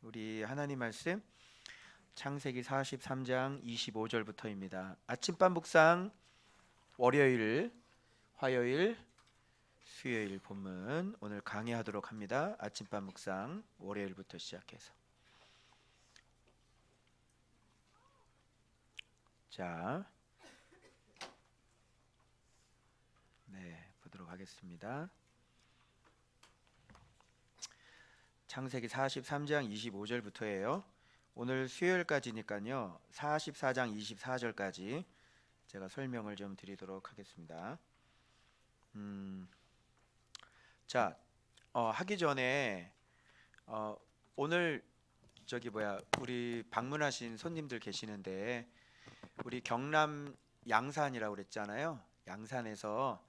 우리 하나님 말씀 창세기 43장 25절부터입니다. 아침밥 묵상 월요일, 화요일, 수요일 본문 오늘 강의하도록 합니다. 아침밥 묵상 월요일부터 시작해서 자, 보도록 하겠습니다. 창세기 43장 25절부터예요. 오늘 수요일까지니까요. 44장 24절까지 제가 설명을 좀 드리도록 하겠습니다. 자, 하기 전에 오늘 우리 방문하신 손님들 계시는데 우리 경남 양산이라고 그랬잖아요. 양산에서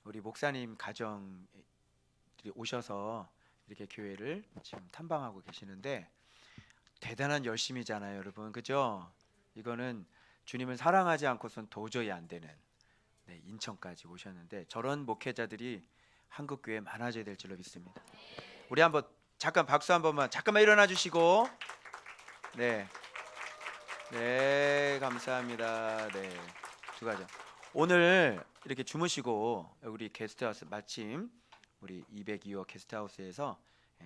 우리 목사님 가정들이 오셔서 이렇게 교회를 지금 탐방하고 계시는데 대단한 열심이잖아요, 여러분. 그죠? 이거는 주님을 사랑하지 않고선 도저히 안 되는 인천까지 오셨는데 저런 목회자들이 한국 교회에 많아져야 될 줄로 믿습니다. 우리 한번 잠깐 박수 한 번만 잠깐만 일어나 주시고 네 감사합니다. 두 가지 오늘 이렇게 주무시고 우리 게스트하우스 마침 우리 202호 게스트하우스에서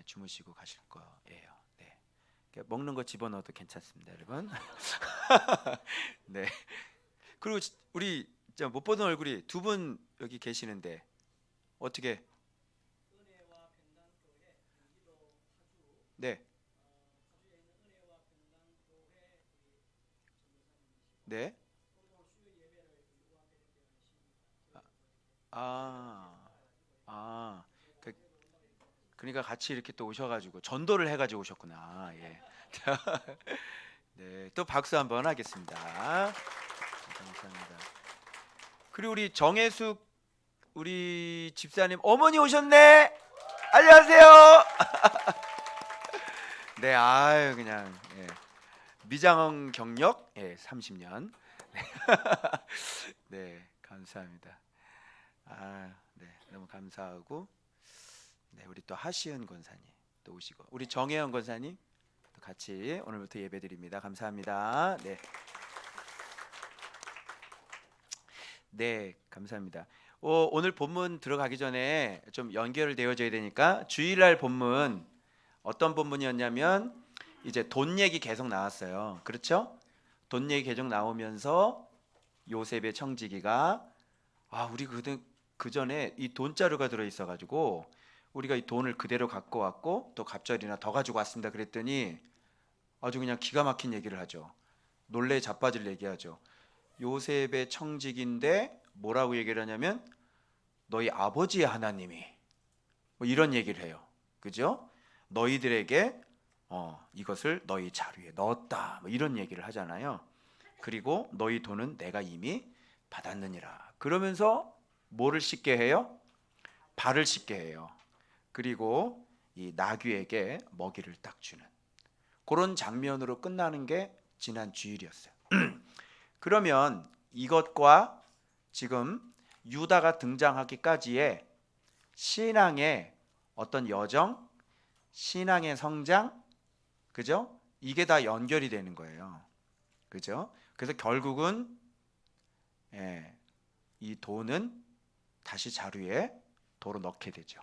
주무시고 가실 거예요. 먹는 거 집어넣어도 괜찮습니다, 여러분. 네. 그리고 우리 못 보던 얼굴이 두 분 여기 계시는데 어떻게? 네. 네. 아, 아, 그, 그러니까 같이 이렇게 또 오셔가지고 전도를 해가지고 오셨구나. 예. 네, 또 박수 한번 하겠습니다. 감사합니다. 그리고 우리 정혜숙 우리 집사님 어머니 오셨네. 안녕하세요. 네, 아유 그냥 미장 경력 30년. 네, 감사합니다. 너무 감사하고 우리 또 하시은 권사님 또 오시고 우리 정혜연 권사님 또 같이 오늘부터 예배드립니다. 감사합니다. 네, 감사합니다. 오늘 본문 들어가기 전에 좀 연결되어져야 되니까 주일날 본문 어떤 본문이었냐면 이제 돈 얘기 계속 나왔어요. 그렇죠? 돈 얘기 계속 나오면서 요셉의 청지기가 우리 그 전에 이 돈자루가 들어 있어 가지고 우리가 이 돈을 그대로 갖고 왔고 또 갑절이나 더 가지고 왔습니다. 그랬더니 아주 그냥 기가 막힌 얘기를 하죠. 놀래 자빠질 얘기하죠. 요셉의 청직인데 뭐라고 얘기를 하냐면 너희 아버지의 하나님이 뭐 이런 얘기를 해요. 그죠? 너희들에게 이것을 너희 자루에 넣었다. 뭐 이런 얘기를 하잖아요. 그리고 너희 돈은 내가 이미 받았느니라. 그러면서 뭐를 씻게 해요? 발을 씻게 해요. 그리고 이 나귀에게 먹이를 딱 주는 그런 장면으로 끝나는 게 지난 주일이었어요. 그러면 이것과 지금 유다가 등장하기까지의 신앙의 어떤 여정, 신앙의 성장, 그죠? 이게 다 연결이 되는 거예요. 그죠? 그래서 결국은 이 돈은 다시 자루에 도로 넣게 되죠.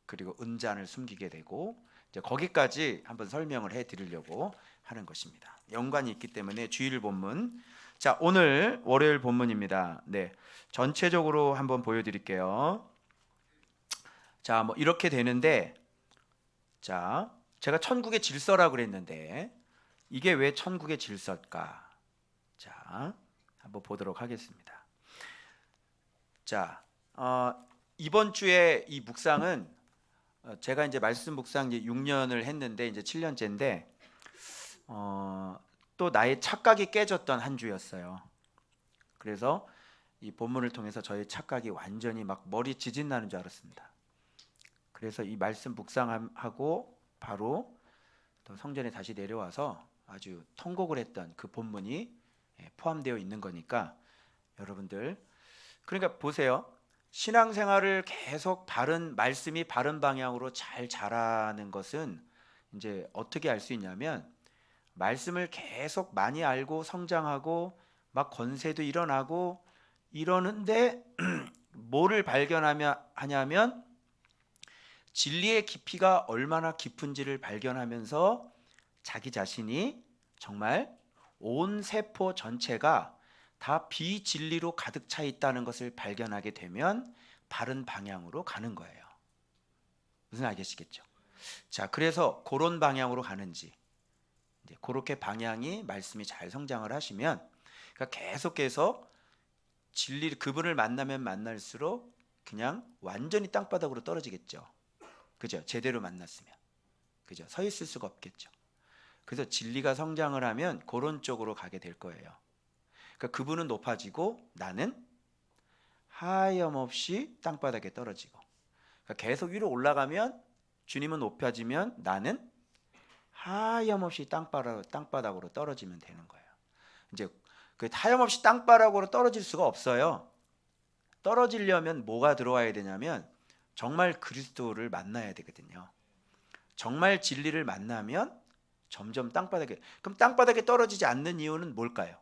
그리고 은잔을 숨기게 되고 이제 거기까지 한번 설명을 해드리려고 하는 것입니다. 연관이 있기 때문에 주일 본문. 자, 오늘 월요일 본문입니다. 전체적으로 한번 보여드릴게요. 자, 뭐 이렇게 되는데, 자, 제가 천국의 질서라고 그랬는데 이게 왜 천국의 질서일까? 자, 한번 보도록 하겠습니다. 자, 이번 주에 이 묵상은 제가 이제 말씀 묵상 이제 6년을 했는데 이제 7년째인데 또 나의 착각이 깨졌던 한 주였어요. 그래서 이 본문을 통해서 저의 착각이 완전히 막 머리 지진 나는 줄 알았습니다. 그래서 이 말씀 묵상하고 바로 또 성전에 다시 내려와서 아주 통곡을 했던 그 본문이 포함되어 있는 거니까 여러분들 그러니까 보세요. 신앙생활을 계속 바른 말씀이 바른 방향으로 잘 자라는 것은 이제 어떻게 알 수 있냐면 말씀을 계속 많이 알고 성장하고 막 권세도 일어나고 이러는데 뭐를 발견하냐 하냐면 진리의 깊이가 얼마나 깊은지를 발견하면서 자기 자신이 정말 온 세포 전체가 다 비진리로 가득 차 있다는 것을 발견하게 되면 바른 방향으로 가는 거예요. 무슨 알겠시겠죠? 자, 그래서 그런 방향으로 가는지 이제 그렇게 방향이 말씀이 잘 성장을 하시면 그러니까 계속해서 진리 그분을 만나면 만날수록 그냥 완전히 땅바닥으로 떨어지겠죠. 그죠? 제대로 만났으면. 그죠? 서 있을 수가 없겠죠. 그래서 진리가 성장을 하면 그런 쪽으로 가게 될 거예요. 그러니까 그분은 높아지고 나는 하염없이 땅바닥에 떨어지고. 그러니까 계속 위로 올라가면 주님은 높아지면 나는 하염없이 땅바닥으로 떨어지면 되는 거예요. 이제 그 하염없이 땅바닥으로 떨어질 수가 없어요. 떨어지려면 뭐가 들어와야 되냐면 정말 그리스도를 만나야 되거든요. 정말 진리를 만나면 점점 땅바닥에, 그럼 땅바닥에 떨어지지 않는 이유는 뭘까요?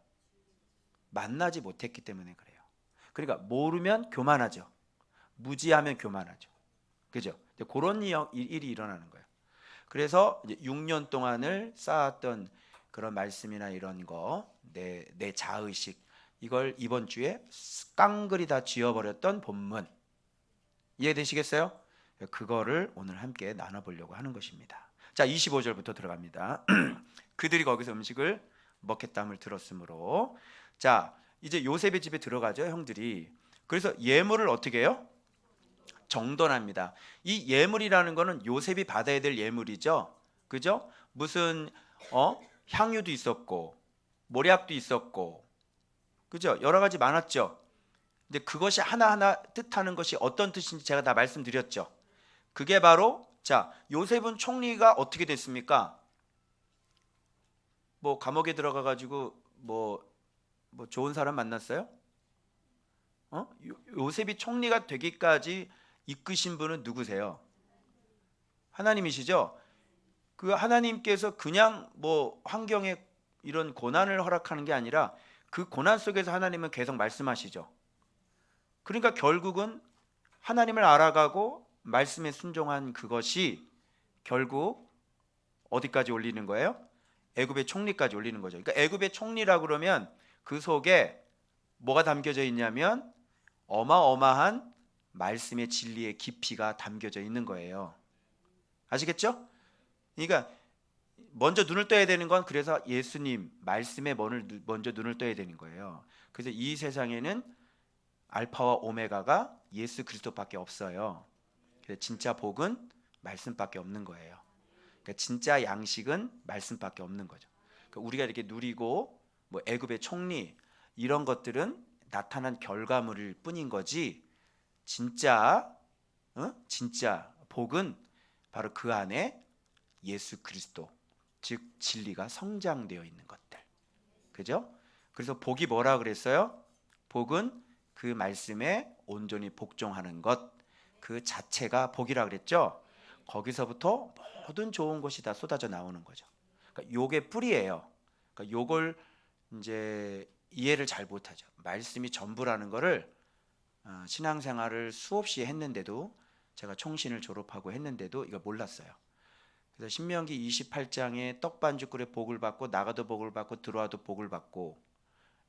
만나지 못했기 때문에 그래요. 그러니까 모르면 교만하죠. 무지하면 교만하죠. 그죠? 그런 일이 일어나는 거예요. 그래서 이제 6년 동안을 쌓았던 그런 말씀이나 이런 거, 내 자의식, 이걸 이번 주에 깡그리 다 지워버렸던 본문, 이해되시겠어요? 그거를 오늘 함께 나눠보려고 하는 것입니다. 자, 25절부터 들어갑니다. 그들이 거기서 음식을 먹겠다함을 들었으므로, 자 이제 요셉의 집에 들어가죠, 형들이. 그래서 예물을 어떻게 해요? 정돈합니다. 이 예물이라는 거는 요셉이 받아야 될 예물이죠. 그죠? 무슨 향유도 있었고 모략도 있었고, 그죠? 여러 가지 많았죠. 근데 그것이 하나하나 뜻하는 것이 어떤 뜻인지 제가 다 말씀드렸죠. 그게 바로, 자, 요셉은 총리가 어떻게 됐습니까? 뭐 감옥에 들어가 가지고 뭐 좋은 사람 만났어요? 요셉이 총리가 되기까지 이끄신 분은 누구세요? 하나님이시죠. 그 하나님께서 그냥 뭐 환경에 이런 고난을 허락하는 게 아니라 그 고난 속에서 하나님은 계속 말씀하시죠. 그러니까 결국은 하나님을 알아가고 말씀에 순종한 그것이 결국 어디까지 올리는 거예요? 애굽의 총리까지 올리는 거죠. 그러니까 애굽의 총리라 그러면 그 속에 뭐가 담겨져 있냐면 어마어마한 말씀의 진리의 깊이가 담겨져 있는 거예요. 아시겠죠? 그러니까 먼저 눈을 떠야 되는 건, 그래서 예수님 말씀에 먼저 눈을 떠야 되는 거예요. 그래서 이 세상에는 알파와 오메가가 예수 그리스도밖에 없어요. 그래서 진짜 복은 말씀밖에 없는 거예요. 그러니까 진짜 양식은 말씀밖에 없는 거죠. 그러니까 우리가 이렇게 누리고 뭐 애굽의 총리 이런 것들은 나타난 결과물일 뿐인 거지, 진짜 복은 바로 그 안에 예수 그리스도, 즉 진리가 성장되어 있는 것들. 그죠? 그래서 복이 뭐라 그랬어요? 복은 그 말씀에 온전히 복종하는 것, 그 자체가 복이라 그랬죠. 거기서부터 모든 좋은 것이 다 쏟아져 나오는 거죠. 그러니까 요게 뿌리예요. 그러니까 요걸 이제 이해를 잘 못하죠. 말씀이 전부라는 거를 신앙생활을 수없이 했는데도, 제가 총신을 졸업하고 했는데도 이거 몰랐어요. 그래서 신명기 28장에 떡반죽 꿀에 복을 받고 나가도 복을 받고 들어와도 복을 받고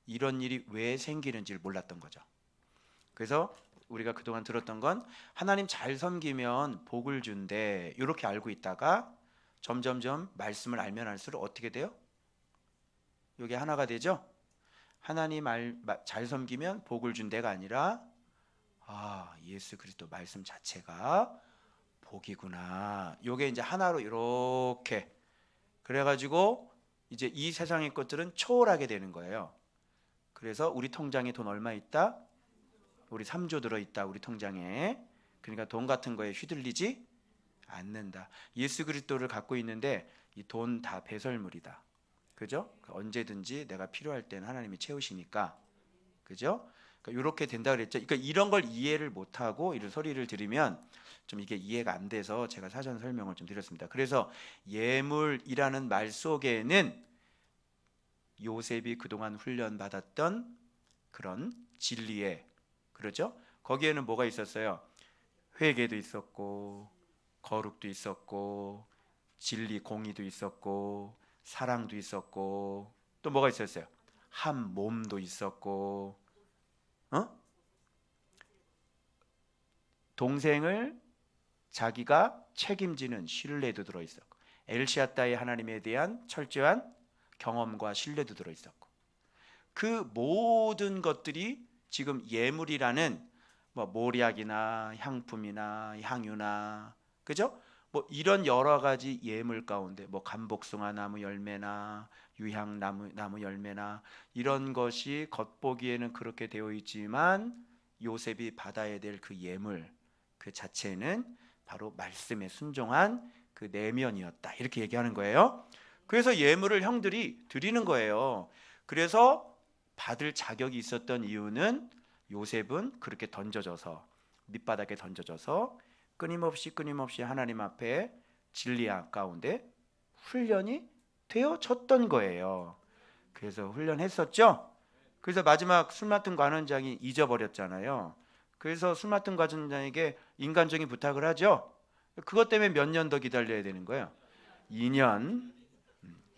이런 일이 왜 생기는지를 몰랐던 거죠. 그래서 우리가 그동안 들었던 건 하나님 잘 섬기면 복을 준대, 이렇게 알고 있다가 점점점 말씀을 알면 알수록 어떻게 돼요? 이게 하나가 되죠. 하나님 잘 섬기면 복을 준대가 아니라 예수 그리스도 말씀 자체가 복이구나. 요게 이제 하나로 이렇게 그래가지고 이제 이 세상의 것들은 초월하게 되는 거예요. 그래서 우리 통장에 돈 얼마 있다? 우리 3조 들어있다 우리 통장에. 그러니까 돈 같은 거에 휘둘리지 않는다. 예수 그리스도를 갖고 있는데 이 돈 다 배설물이다. 그죠? 언제든지 내가 필요할 때는 하나님이 채우시니까. 그죠? 그러니까 이렇게 된다 그랬죠. 그러니까 이런 걸 이해를 못하고 이런 소리를 들으면 좀 이게 이해가 안 돼서 제가 사전 설명을 좀 드렸습니다. 그래서 예물이라는 말 속에는 요셉이 그동안 훈련받았던 그런 진리에, 그렇죠? 거기에는 뭐가 있었어요? 회개도 있었고 거룩도 있었고 진리 공의도 있었고 사랑도 있었고 또 뭐가 있었어요? 한 몸도 있었고, 어? 동생을 자기가 책임지는 신뢰도 들어있었고 엘시아다의 하나님에 대한 철저한 경험과 신뢰도 들어있었고 그 모든 것들이 지금 예물이라는 뭐 모략이나 향품이나 향유나, 그죠? 뭐 이런 여러 가지 예물 가운데 뭐 감복숭아 나무 열매나 유향 나무 열매나 이런 것이 겉보기에는 그렇게 되어 있지만 요셉이 받아야 될 그 예물 그 자체는 바로 말씀에 순종한 그 내면이었다, 이렇게 얘기하는 거예요. 그래서 예물을 형들이 드리는 거예요. 그래서 받을 자격이 있었던 이유는 요셉은 그렇게 던져져서 밑바닥에 던져져서 끊임없이 하나님 앞에 진리 가운데 훈련이 되어졌던 거예요. 그래서 훈련했었죠. 그래서 마지막 술 맡은 관원장이 잊어버렸잖아요. 그래서 술 맡은 관원장에게 인간적인 부탁을 하죠. 그것 때문에 몇 년 더 기다려야 되는 거예요? 2년.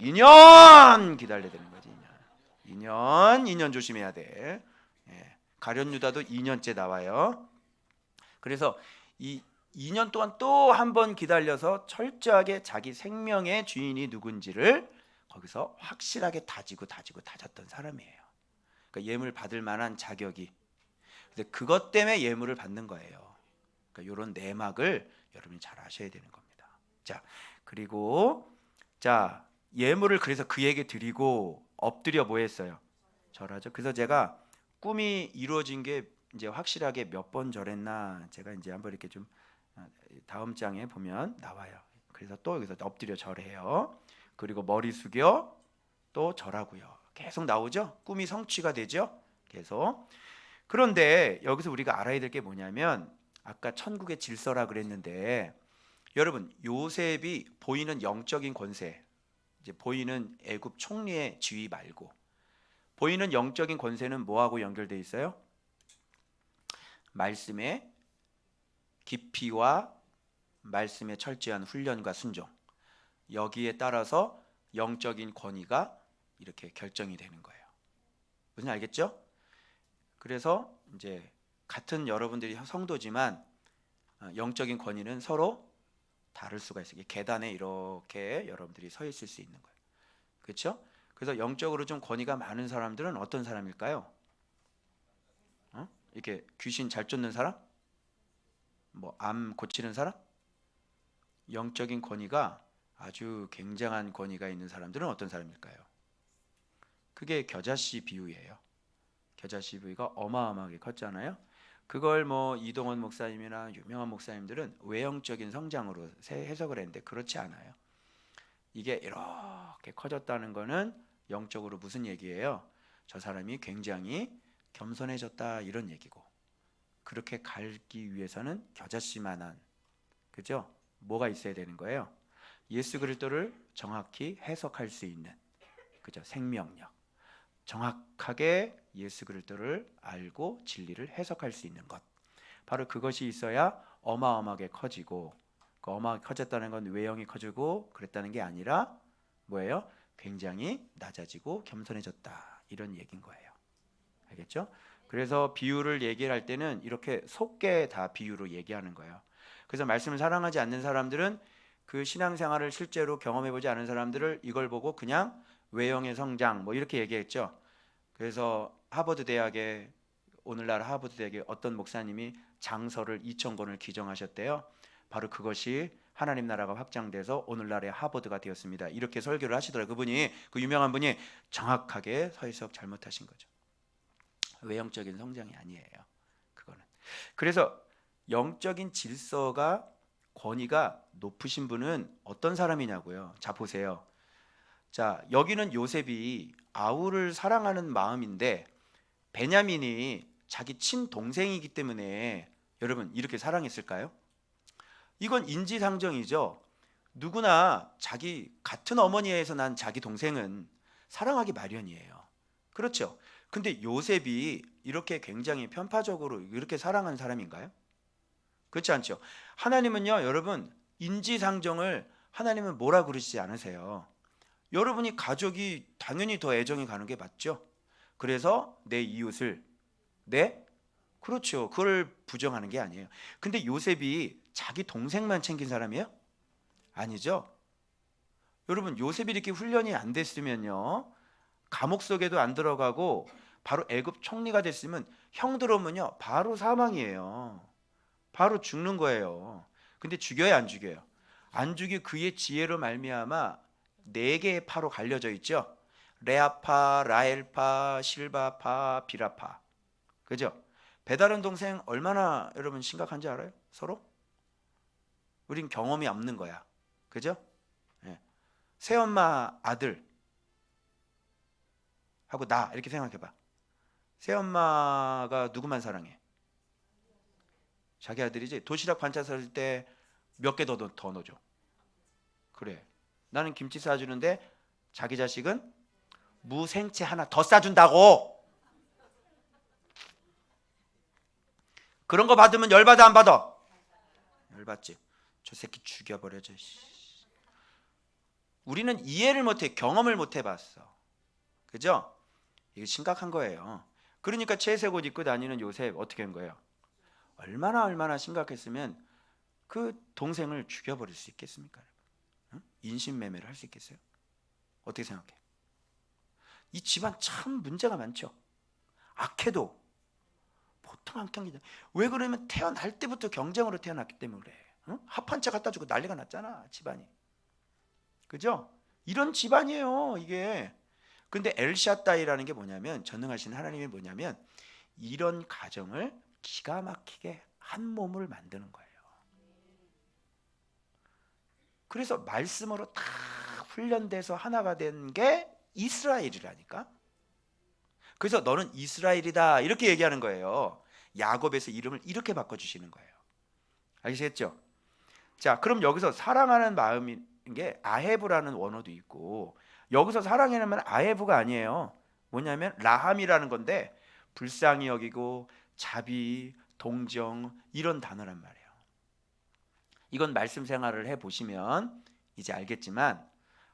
2년 기다려야 되는 거지. 2년 조심해야 돼. 예. 가룟 유다도 2년째 나와요. 그래서 이 2년 동안 또 한 번 기다려서 철저하게 자기 생명의 주인이 누군지를 거기서 확실하게 다졌던 사람이에요. 그러니까 예물 받을 만한 자격이. 근데 그것 때문에 예물을 받는 거예요. 그러니까 이런 내막을 여러분이 잘 아셔야 되는 겁니다. 자, 그리고 자, 예물을 그래서 그에게 드리고 엎드려 뭐 했어요? 절하죠. 그래서 제가 꿈이 이루어진 게 이제 확실하게 몇 번 절했나 제가 이제 한번 이렇게 좀 다음 장에 보면 나와요. 그래서 또 여기서 엎드려 절해요. 그리고 머리 숙여 또 절하고요. 계속 나오죠. 꿈이 성취가 되죠. 계속. 그런데 여기서 우리가 알아야 될 게 뭐냐면 아까 천국의 질서라 그랬는데 여러분 요셉이 보이는 영적인 권세, 이제 보이는 애굽 총리의 지위 말고 보이는 영적인 권세는 뭐하고 연결되어 있어요? 말씀의 깊이와 말씀의 철저한 훈련과 순종, 여기에 따라서 영적인 권위가 이렇게 결정이 되는 거예요. 무슨 알겠죠? 그래서 이제 같은 여러분들이 성도지만 영적인 권위는 서로 다를 수가 있어요. 계단에 이렇게 여러분들이 서 있을 수 있는 거예요. 그렇죠? 그래서 영적으로 좀 권위가 많은 사람들은 어떤 사람일까요? 이렇게 귀신 잘 쫓는 사람? 뭐 암 고치는 사람? 영적인 권위가 아주 굉장한 권위가 있는 사람들은 어떤 사람일까요? 그게 겨자씨 비유예요. 겨자씨 비유가 어마어마하게 컸잖아요. 그걸 뭐 이동원 목사님이나 유명한 목사님들은 외형적인 성장으로 해석을 했는데 그렇지 않아요. 이게 이렇게 커졌다는 거는 영적으로 무슨 얘기예요? 저 사람이 굉장히 겸손해졌다 이런 얘기고, 그렇게 가기 위해서는 겨자씨만한, 그죠? 뭐가 있어야 되는 거예요? 예수 그리스도를 정확히 해석할 수 있는, 그죠? 생명력, 정확하게 예수 그리스도를 알고 진리를 해석할 수 있는 것, 바로 그것이 있어야 어마어마하게 커지고, 그 어마어마하게 커졌다는 건 외형이 커지고 그랬다는 게 아니라 뭐예요? 굉장히 낮아지고 겸손해졌다 이런 얘기인 거예요. 알겠죠? 그래서 비유를 얘기할 때는 이렇게 속게 다 비유로 얘기하는 거예요. 그래서 말씀을 사랑하지 않는 사람들은 그 신앙생활을 실제로 경험해보지 않은 사람들을 이걸 보고 그냥 외형의 성장 뭐 이렇게 얘기했죠. 그래서 하버드 대학에, 오늘날 하버드 대학에 어떤 목사님이 장서를 2,000권을 기정하셨대요. 바로 그것이 하나님 나라가 확장돼서 오늘날의 하버드가 되었습니다. 이렇게 설교를 하시더라고요. 그분이, 그 유명한 분이 정확하게 해석 잘못하신 거죠. 외형적인 성장이 아니에요. 그거는. 그래서 영적인 질서가 권위가 높으신 분은 어떤 사람이냐고요. 자 보세요. 자 여기는 요셉이 아우를 사랑하는 마음인데 베냐민이 자기 친동생이기 때문에 여러분 이렇게 사랑했을까요? 이건 인지상정이죠. 누구나 자기 같은 어머니에서 난 자기 동생은 사랑하기 마련이에요. 그렇죠? 근데 요셉이 이렇게 굉장히 편파적으로 이렇게 사랑한 사람인가요? 그렇지 않죠. 하나님은요, 여러분, 인지상정을 하나님은 뭐라 그러시지 않으세요. 여러분이 가족이 당연히 더 애정이 가는 게 맞죠. 그래서 내 이웃을 그렇죠. 그걸 부정하는 게 아니에요. 근데 요셉이 자기 동생만 챙긴 사람이에요? 아니죠. 여러분, 요셉이 이렇게 훈련이 안 됐으면요, 감옥 속에도 안 들어가고 바로 애굽 총리가 됐으면 형들 오면요 바로 사망이에요. 바로 죽는 거예요. 근데 죽여요, 안 죽여요? 안 죽이 그의 지혜로 말미암아 네 개의 파로 갈려져 있죠. 레아파, 라헬파, 실바파, 비라파. 그죠? 배다른 동생 얼마나 여러분 심각한지 알아요? 서로? 우린 경험이 없는 거야. 그죠? 예. 새엄마 아들 하고 나 이렇게 생각해봐. 새엄마가 누구만 사랑해? 자기 아들이지. 도시락 반찬 썰 때 몇 개 더 넣어줘. 그래. 나는 김치 싸주는데 자기 자식은 무생채 하나 더 싸준다고. 그런 거 받으면 열받아 안 받아? 열받지. 저 새끼 죽여버려줘. 우리는 이해를 못해, 경험을 못 해봤어. 그죠? 이게 심각한 거예요. 그러니까 채색 옷 입고 다니는 요셉 어떻게 한 거예요? 얼마나 심각했으면 그 동생을 죽여버릴 수 있겠습니까? 응? 인신매매를 할 수 있겠어요? 어떻게 생각해? 이 집안 참 문제가 많죠. 악해도 보통 악한 왜 그러면 태어날 때부터 경쟁으로 태어났기 때문에 그래. 응? 합한 채 갖다 주고 난리가 났잖아, 집안이. 그죠? 이런 집안이에요, 이게. 근데 엘샤다이라는 게 뭐냐면, 전능하신 하나님이 뭐냐면 이런 가정을 기가 막히게 한 몸을 만드는 거예요. 그래서 말씀으로 다 훈련돼서 하나가 된 게 이스라엘이라니까. 그래서 너는 이스라엘이다 이렇게 얘기하는 거예요. 야곱에서 이름을 이렇게 바꿔주시는 거예요. 알겠죠? 자, 그럼 여기서 사랑하는 마음인 게 아헤브라는 원어도 있고, 여기서 사랑하는 말 아헤브가 아니에요. 뭐냐면 라함이라는 건데 불쌍히 여기고 자비, 동정 이런 단어란 말이에요. 이건 말씀 생활을 해보시면 이제 알겠지만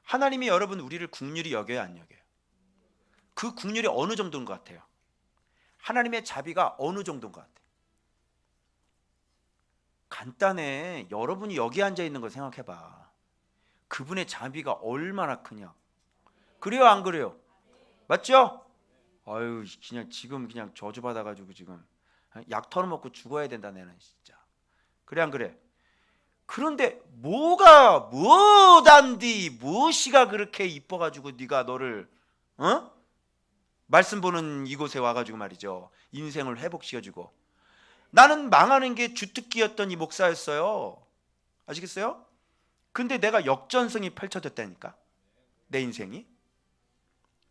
하나님이 여러분 우리를 긍휼히 여겨요, 안 여겨요? 그 긍휼이 어느 정도인 것 같아요? 하나님의 자비가 어느 정도인 것 같아요? 간단해. 여러분이 여기 앉아있는 거 생각해봐. 그분의 자비가 얼마나 크냐. 그래요, 안 그래요? 맞죠? 아유, 그냥 지금 그냥 저주받아가지고 지금 약 털어먹고 죽어야 된다 내는 진짜. 그래, 안 그래? 그런데 뭐가 뭐단디 무엇이가 그렇게 이뻐가지고 네가 너를 말씀 보는 이곳에 와가지고 말이죠, 인생을 회복시켜주고. 나는 망하는 게 주특기였던 이 목사였어요. 아시겠어요? 근데 내가 역전승이 펼쳐졌다니까. 내 인생이.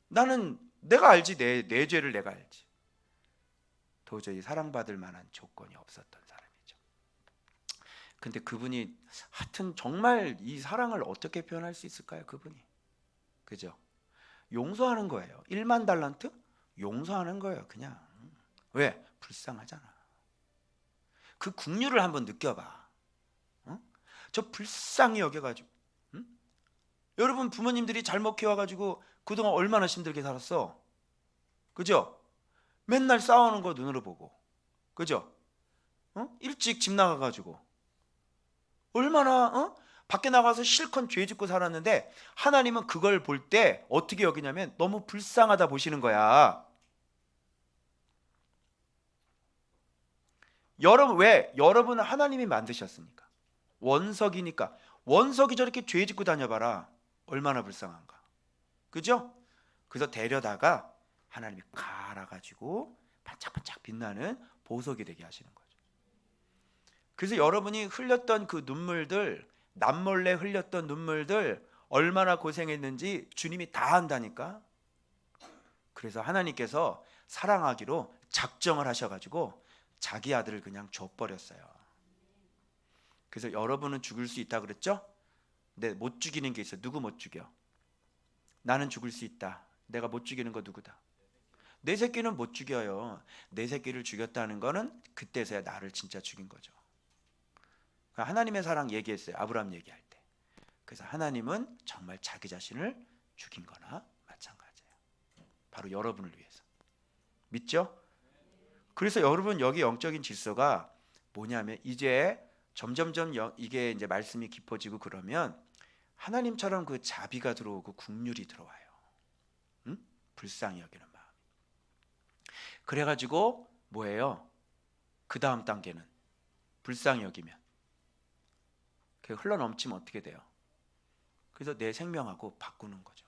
나는 내가 알지. 내 죄를 내가 알지. 도저히 사랑받을 만한 조건이 없었던 사람이죠. 근데 그분이 하여튼 정말 이 사랑을 어떻게 표현할 수 있을까요? 그분이. 그죠? 용서하는 거예요. 1만 달란트? 용서하는 거예요. 그냥. 왜? 불쌍하잖아. 그 긍휼을 한번 느껴봐. 저 불쌍히 여겨가지고. 여러분 부모님들이 잘못 키워가지고 그동안 얼마나 힘들게 살았어. 그죠? 맨날 싸우는 거 눈으로 보고. 그죠? 일찍 집 나가가지고 얼마나 밖에 나가서 실컷 죄 짓고 살았는데 하나님은 그걸 볼 때 어떻게 여기냐면 너무 불쌍하다 보시는 거야. 여러분, 왜? 여러분은 하나님이 만드셨으니까. 원석이니까. 원석이 저렇게 죄 짓고 다녀봐라. 얼마나 불쌍한가. 그죠? 그래서 데려다가 하나님이 갈아가지고 반짝반짝 빛나는 보석이 되게 하시는 거죠. 그래서 여러분이 흘렸던 그 눈물들, 남몰래 흘렸던 눈물들 얼마나 고생했는지 주님이 다 안다니까. 그래서 하나님께서 사랑하기로 작정을 하셔가지고 자기 아들을 그냥 줘버렸어요. 그래서 여러분은 죽을 수 있다 그랬죠? 근데 못 죽이는 게 있어요. 누구 못 죽여? 나는 죽을 수 있다. 내가 못 죽이는 거 누구다? 내 새끼는 못 죽여요. 내 새끼를 죽였다는 거는 그때서야 나를 진짜 죽인 거죠. 하나님의 사랑 얘기했어요. 아브라함 얘기할 때. 그래서 하나님은 정말 자기 자신을 죽인 거나 마찬가지예요. 바로 여러분을 위해서. 믿죠? 그래서 여러분 여기 영적인 질서가 뭐냐면 이제 점점점 이게 이제 말씀이 깊어지고 그러면 하나님처럼 그 자비가 들어오고 국률이 들어와요. 응? 불쌍히 여기는 마음. 그래가지고 뭐예요? 그 다음 단계는 불쌍히 여기면 그 흘러넘치면 어떻게 돼요? 그래서 내 생명하고 바꾸는 거죠.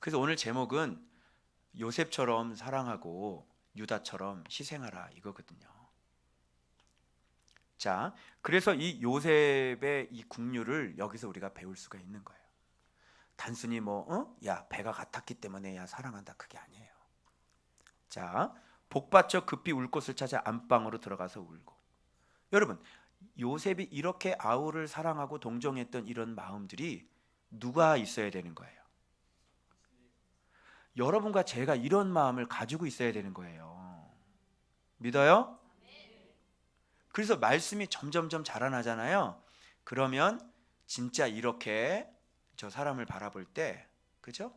그래서 오늘 제목은 요셉처럼 사랑하고 유다처럼 희생하라 이거거든요. 자, 그래서 이 요셉의 이 국률을 여기서 우리가 배울 수가 있는 거예요. 단순히 야 배가 같았기 때문에 야 사랑한다 그게 아니에요. 자, 복받쳐 급히 울 곳을 찾아 안방으로 들어가서 울고. 여러분 요셉이 이렇게 아우를 사랑하고 동정했던 이런 마음들이 누가 있어야 되는 거예요? 여러분과 제가 이런 마음을 가지고 있어야 되는 거예요. 믿어요? 그래서 말씀이 점점점 자라나잖아요. 그러면 진짜 이렇게 저 사람을 바라볼 때 그죠?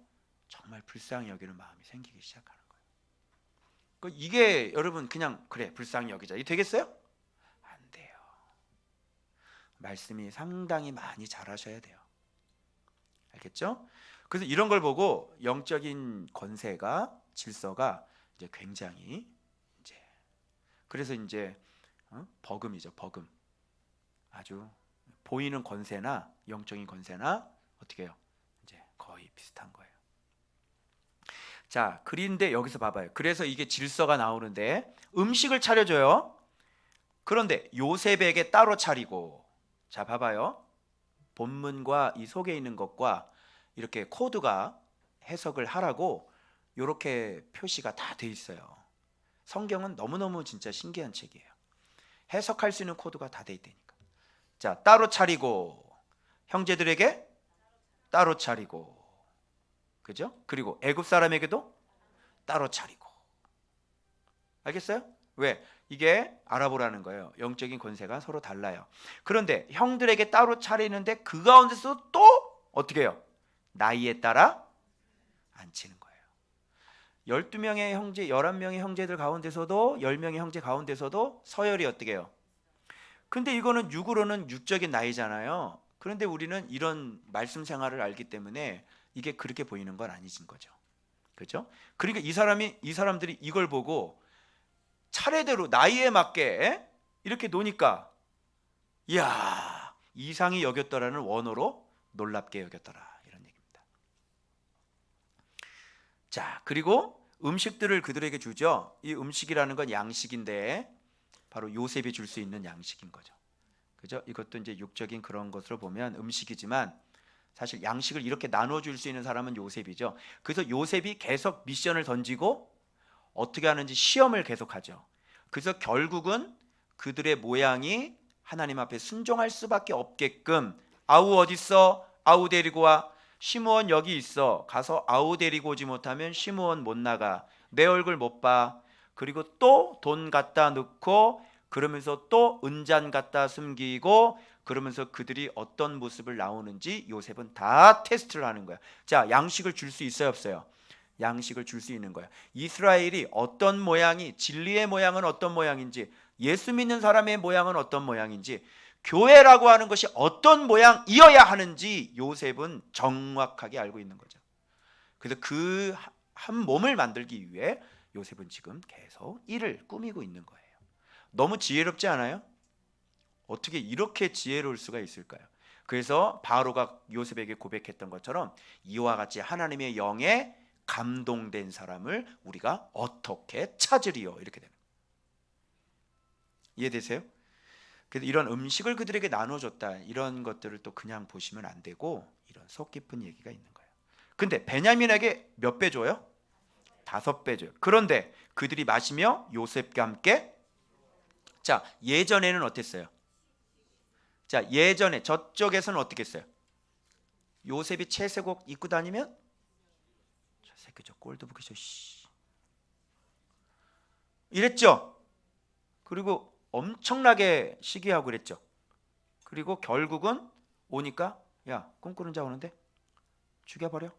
정말 불쌍히 여기는 마음이 생기기 시작하는 거예요. 이게 여러분 그냥 그래 불쌍히 여기자 이게 되겠어요? 안 돼요. 말씀이 상당히 많이 자라셔야 돼요. 알겠죠? 그래서 이런 걸 보고 영적인 권세가 질서가 이제 굉장히 이제 그래서 이제 버금이죠. 버금. 아주 보이는 권세나 영적인 권세나 어떻게 해요? 이제 거의 비슷한 거예요. 자, 그런데 여기서 봐봐요. 그래서 이게 질서가 나오는데 음식을 차려줘요. 그런데 요셉에게 따로 차리고 자 봐봐요. 본문과 이 속에 있는 것과 이렇게 코드가 해석을 하라고 이렇게 표시가 다 돼 있어요. 성경은 너무너무 진짜 신기한 책이에요. 해석할 수 있는 코드가 다 돼 있다니까. 자, 따로 차리고 형제들에게 따로 차리고 그죠? 그리고 애굽 사람에게도 따로 차리고. 알겠어요? 왜? 이게 알아보라는 거예요. 영적인 권세가 서로 달라요. 그런데 형들에게 따로 차리는데 그 가운데서 또 어떻게 해요? 나이에 따라 앉히는 거예요. 12명의 형제, 11명의 형제들 가운데서도 10명의 형제 가운데서도 서열이 어떻게 해요? 근데 이거는 육으로는 육적인 나이잖아요. 그런데 우리는 이런 말씀 생활을 알기 때문에 이게 그렇게 보이는 건 아니진 거죠. 그렇죠? 그러니까 이 사람들이 이걸 보고 차례대로 나이에 맞게 이렇게 노니까 이야 이상히 여겼더라는 원어로 놀랍게 여겼더라 이런 얘기입니다. 자, 그리고 음식들을 그들에게 주죠. 이 음식이라는 건 양식인데 바로 요셉이 줄 수 있는 양식인 거죠. 그죠? 이것도 이제 육적인 그런 것으로 보면 음식이지만 사실 양식을 이렇게 나눠 줄 수 있는 사람은 요셉이죠. 그래서 요셉이 계속 미션을 던지고 어떻게 하는지 시험을 계속하죠. 그래서 결국은 그들의 모양이 하나님 앞에 순종할 수밖에 없게끔 아우 어딨어? 아우 데리고 와. 시므온 여기 있어. 가서 아우 데리고 오지 못하면 시므온 못 나가. 내 얼굴 못 봐. 그리고 또 돈 갖다 넣고 그러면서 또 은잔 갖다 숨기고 그러면서 그들이 어떤 모습을 나오는지 요셉은 다 테스트를 하는 거야. 자, 양식을 줄 수 있어요 없어요? 양식을 줄 수 있는 거야. 이스라엘이 어떤 모양이 진리의 모양은 어떤 모양인지 예수 믿는 사람의 모양은 어떤 모양인지 교회라고 하는 것이 어떤 모양이어야 하는지 요셉은 정확하게 알고 있는 거죠. 그래서 그 한 몸을 만들기 위해 요셉은 지금 계속 일을 꾸미고 있는 거예요. 너무 지혜롭지 않아요? 어떻게 이렇게 지혜로울 수가 있을까요? 그래서 바로가 요셉에게 고백했던 것처럼 이와 같이 하나님의 영에 감동된 사람을 우리가 어떻게 찾으리요? 이렇게 되는 거예요. 이해되세요? 그래서 이런 음식을 그들에게 나눠줬다 이런 것들을 또 그냥 보시면 안 되고 이런 속 깊은 얘기가 있는 거예요. 근데 베냐민에게 몇 배 줘요? 5배 줘요. 그런데 그들이 마시며 요셉과 함께, 자, 예전에는 어땠어요? 자, 예전에 저쪽에서는 어떻게 했어요? 요셉이 채색옷 입고 다니면 저 새끼 저 꼴도 보기 저 이랬죠. 그리고 엄청나게 시기하고 그랬죠. 그리고 결국은 오니까 야, 꿈꾸는 자 오는데 죽여버려,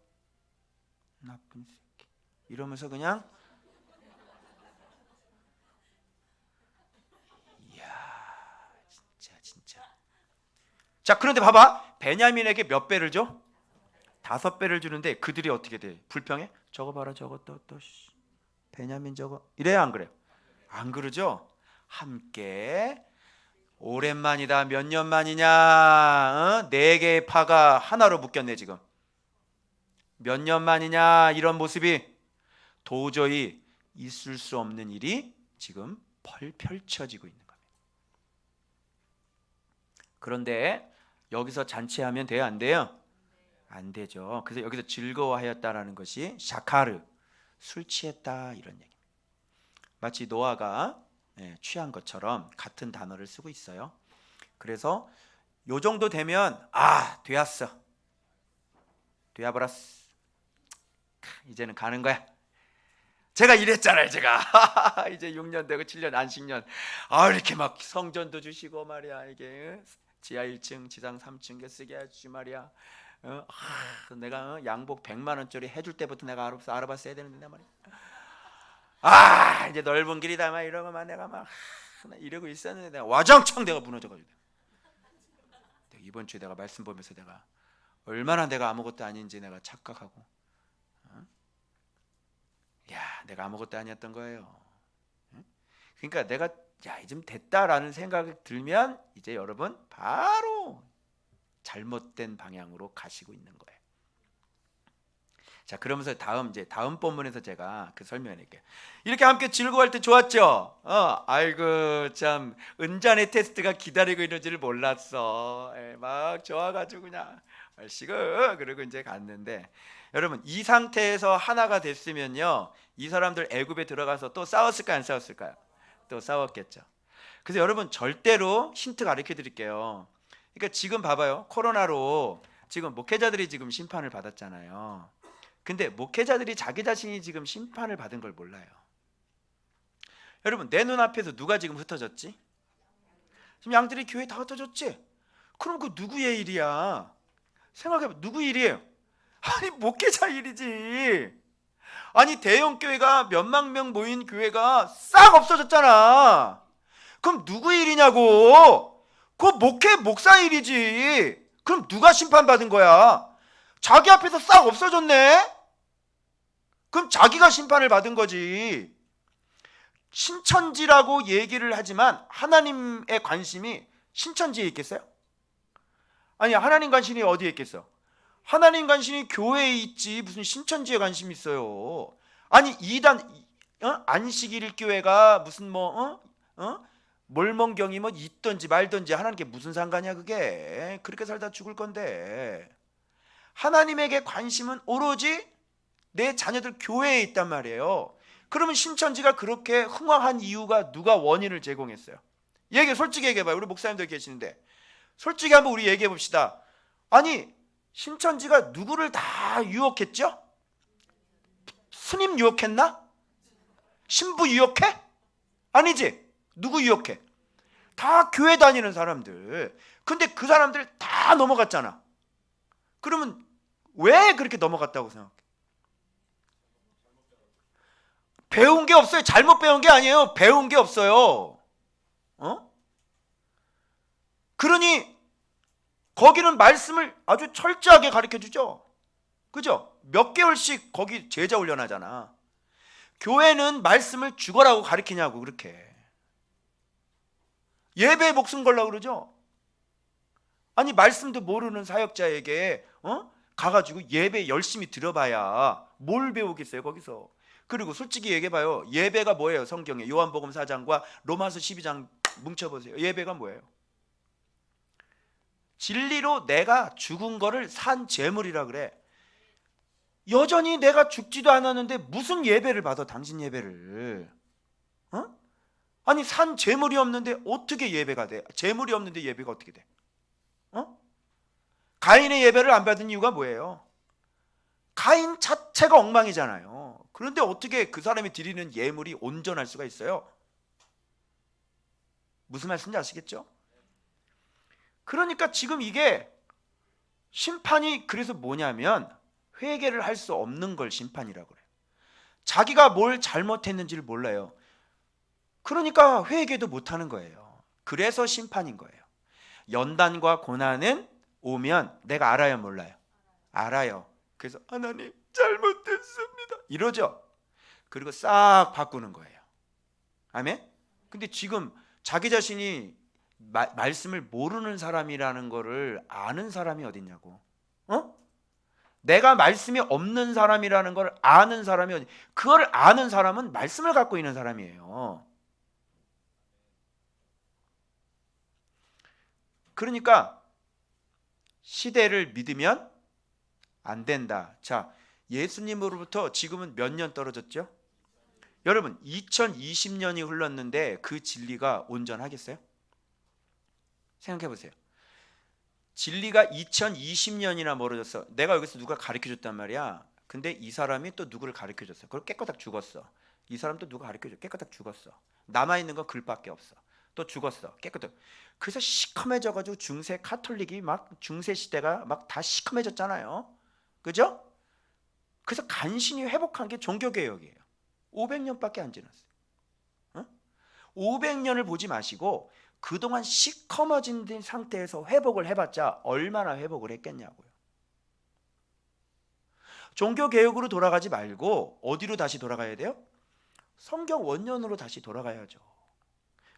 나쁜 새끼, 이러면서 그냥, 이야, 진짜. 자, 그런데 봐봐, 베냐민에게 몇 배를 줘? 5배를 주는데 그들이 어떻게 돼? 불평해? 저거 봐라, 저거 또 베냐민 저거, 이래야 안 그래요? 안 그러죠? 함께 오랜만이다. 몇 년 만이냐? 4개의 파가 하나로 묶였네 지금. 몇 년 만이냐? 이런 모습이 도저히 있을 수 없는 일이 지금 펼쳐지고 있는 겁니다. 그런데 여기서 잔치하면 돼요, 안 돼요? 안 되죠. 그래서 여기서 즐거워하였다라는 것이 샤카르, 술 취했다 이런 얘기입니다. 마치 노아가 취한 것처럼 같은 단어를 쓰고 있어요. 그래서 요 정도 되면 되었어, 되어버렸어, 이제는 가는 거야. 제가 이랬잖아요. 제가 이제 6년 되고 7년 안식년, 이렇게 막 성전도 주시고 말이야, 이게 지하 1층 지상 3층 쓰게 해주지 말이야. 내가 양복 100만 원짜리 해줄 때부터 내가 알아봤어야 되는데 말이야. 이제 넓은 길이다 막 이러고만 내가 막 이러고 있었는데 내가 와장창 내가 무너져가지고, 이번 주에 내가 말씀 보면서 내가 얼마나 내가 아무것도 아닌지 내가 착각하고, 내가 아무것도 아니었던 거예요. 그러니까 내가 이쯤 됐다라는 생각이 들면 이제 여러분 바로 잘못된 방향으로 가시고 있는 거예요. 자, 그러면서 다음 본문에서 제가 그 설명할게요. 이렇게 함께 즐거워할 때 좋았죠? 아이고 참 은잔의 테스트가 기다리고 있는지를 몰랐어. 막 좋아가지고 그냥 얼씨구 그러고 이제 갔는데, 여러분 이 상태에서 하나가 됐으면요, 이 사람들 애굽에 들어가서 또 싸웠을까요, 안 싸웠을까요? 또 싸웠겠죠. 그래서 여러분 절대로 힌트 가르쳐 드릴게요. 그러니까 지금 봐봐요, 코로나로 지금 목회자들이 지금 심판을 받았잖아요. 근데 목회자들이 자기 자신이 지금 심판을 받은 걸 몰라요. 여러분 내 눈앞에서 누가 지금 흩어졌지? 지금 양들이 교회 다 흩어졌지? 그럼 그 누구의 일이야? 생각해봐, 누구 일이에요? 아니 목회자 일이지. 아니 대형 교회가 몇만 명 모인 교회가 싹 없어졌잖아. 그럼 누구 일이냐고? 그거 목사 일이지. 그럼 누가 심판받은 거야? 자기 앞에서 싹 없어졌네? 그럼 자기가 심판을 받은 거지. 신천지라고 얘기를 하지만 하나님의 관심이 신천지에 있겠어요? 아니 하나님 관심이 어디에 있겠어? 하나님 관심이 교회에 있지 무슨 신천지에 관심이 있어요. 아니 이단 안식일 교회가 무슨 몰몬경이 뭐 있든지 말든지 하나님께 무슨 상관이야 그게. 그렇게 살다 죽을 건데. 하나님에게 관심은 오로지 내 자녀들 교회에 있단 말이에요. 그러면 신천지가 그렇게 흥황한 이유가 누가 원인을 제공했어요? 솔직히 얘기해봐요. 우리 목사님들 계시는데 솔직히 한번 우리 얘기해 봅시다. 아니 신천지가 누구를 다 유혹했죠? 스님 유혹했나? 신부 유혹해? 아니지. 누구 유혹해? 다 교회 다니는 사람들. 근데 그 사람들 다 넘어갔잖아. 그러면 왜 그렇게 넘어갔다고 생각해? 배운 게 없어요. 잘못 배운 게 아니에요. 배운 게 없어요. 그러니 거기는 말씀을 아주 철저하게 가르쳐 주죠. 그죠? 몇 개월씩 거기 제자 훈련하잖아. 교회는 말씀을 죽어라고 가르치냐고 그렇게. 예배에 목숨 걸라고 그러죠. 아니 말씀도 모르는 사역자에게 가가지고 예배 열심히 들어봐야 뭘 배우겠어요 거기서. 그리고 솔직히 얘기해봐요. 예배가 뭐예요? 성경에 요한복음 4장과 로마서 12장 뭉쳐보세요. 예배가 뭐예요? 진리로 내가 죽은 거를 산 제물이라 그래. 여전히 내가 죽지도 않았는데 무슨 예배를 받아, 당신 예배를? 어? 아니 산 재물이 없는데 어떻게 예배가 돼? 재물이 없는데 예배가 어떻게 돼? 어? 가인의 예배를 안 받은 이유가 뭐예요? 가인 자체가 엉망이잖아요. 그런데 어떻게 그 사람이 드리는 예물이 온전할 수가 있어요? 무슨 말씀인지 아시겠죠? 그러니까 지금 이게 심판이 그래서 뭐냐면 회개를 할 수 없는 걸 심판이라고 그래요. 자기가 뭘 잘못했는지를 몰라요. 그러니까 회개도 못하는 거예요. 그래서 심판인 거예요. 연단과 고난은 오면 내가 알아요, 몰라요? 알아요. 그래서 하나님 잘못했습니다 이러죠. 그리고 싹 바꾸는 거예요. 아멘? 근데 지금 자기 자신이 말씀을 모르는 사람이라는 거를 아는 사람이 어딨냐고. 어? 내가 말씀이 없는 사람이라는 걸 아는 사람이 어디? 그걸 아는 사람은 말씀을 갖고 있는 사람이에요. 그러니까 시대를 믿으면 안 된다. 자, 예수님으로부터 지금은 몇 년 떨어졌죠? 여러분 2020년이 흘렀는데 그 진리가 온전하겠어요? 생각해 보세요. 진리가 2020년이나 멀어졌어. 내가 여기서 누가 가르쳐줬단 말이야. 근데 이 사람이 또 누구를 가르쳐줬어. 그걸 깨끗하게 죽었어. 이 사람도 누가 가르쳐줘. 깨끗하게 죽었어. 남아있는 건 글밖에 없어. 또 죽었어. 깨끗하게. 그래서 시커매져가지고 중세 카톨릭이 막 중세 시대가 막 다 시커매졌잖아요. 그죠? 그래서 간신히 회복한 게 종교개혁이에요. 500년밖에 안 지났어요. 어? 500년을 보지 마시고 그동안 시커머진 상태에서 회복을 해봤자 얼마나 회복을 했겠냐고요. 종교개혁으로 돌아가지 말고 어디로 다시 돌아가야 돼요? 성경 원년으로 다시 돌아가야죠.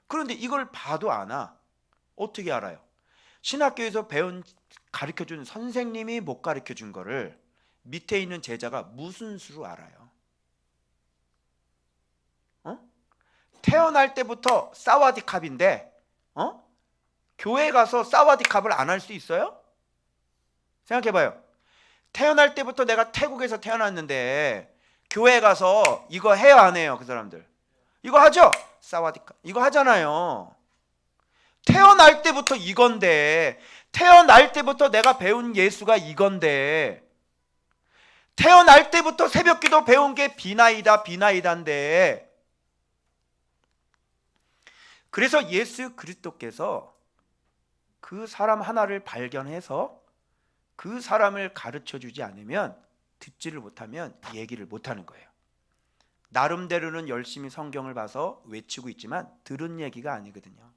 그런데 이걸 봐도 아나? 어떻게 알아요? 신학교에서 배운 가르쳐준 선생님이 못 가르쳐준 거를 밑에 있는 제자가 무슨 수로 알아요? 태어날 때부터 사와디캅인데 교회 가서 사와디캅을 안 할 수 있어요? 생각해봐요. 태어날 때부터 내가 태국에서 태어났는데 교회 가서 이거 해요 안 해요? 그 사람들 이거 하죠? 사와디캅 이거 하잖아요. 태어날 때부터 이건데, 태어날 때부터 내가 배운 예수가 이건데, 태어날 때부터 새벽기도 배운 게 비나이다 비나이다인데, 그래서 예수 그리스도께서 그 사람 하나를 발견해서 그 사람을 가르쳐주지 않으면, 듣지를 못하면 얘기를 못하는 거예요. 나름대로는 열심히 성경을 봐서 외치고 있지만 들은 얘기가 아니거든요.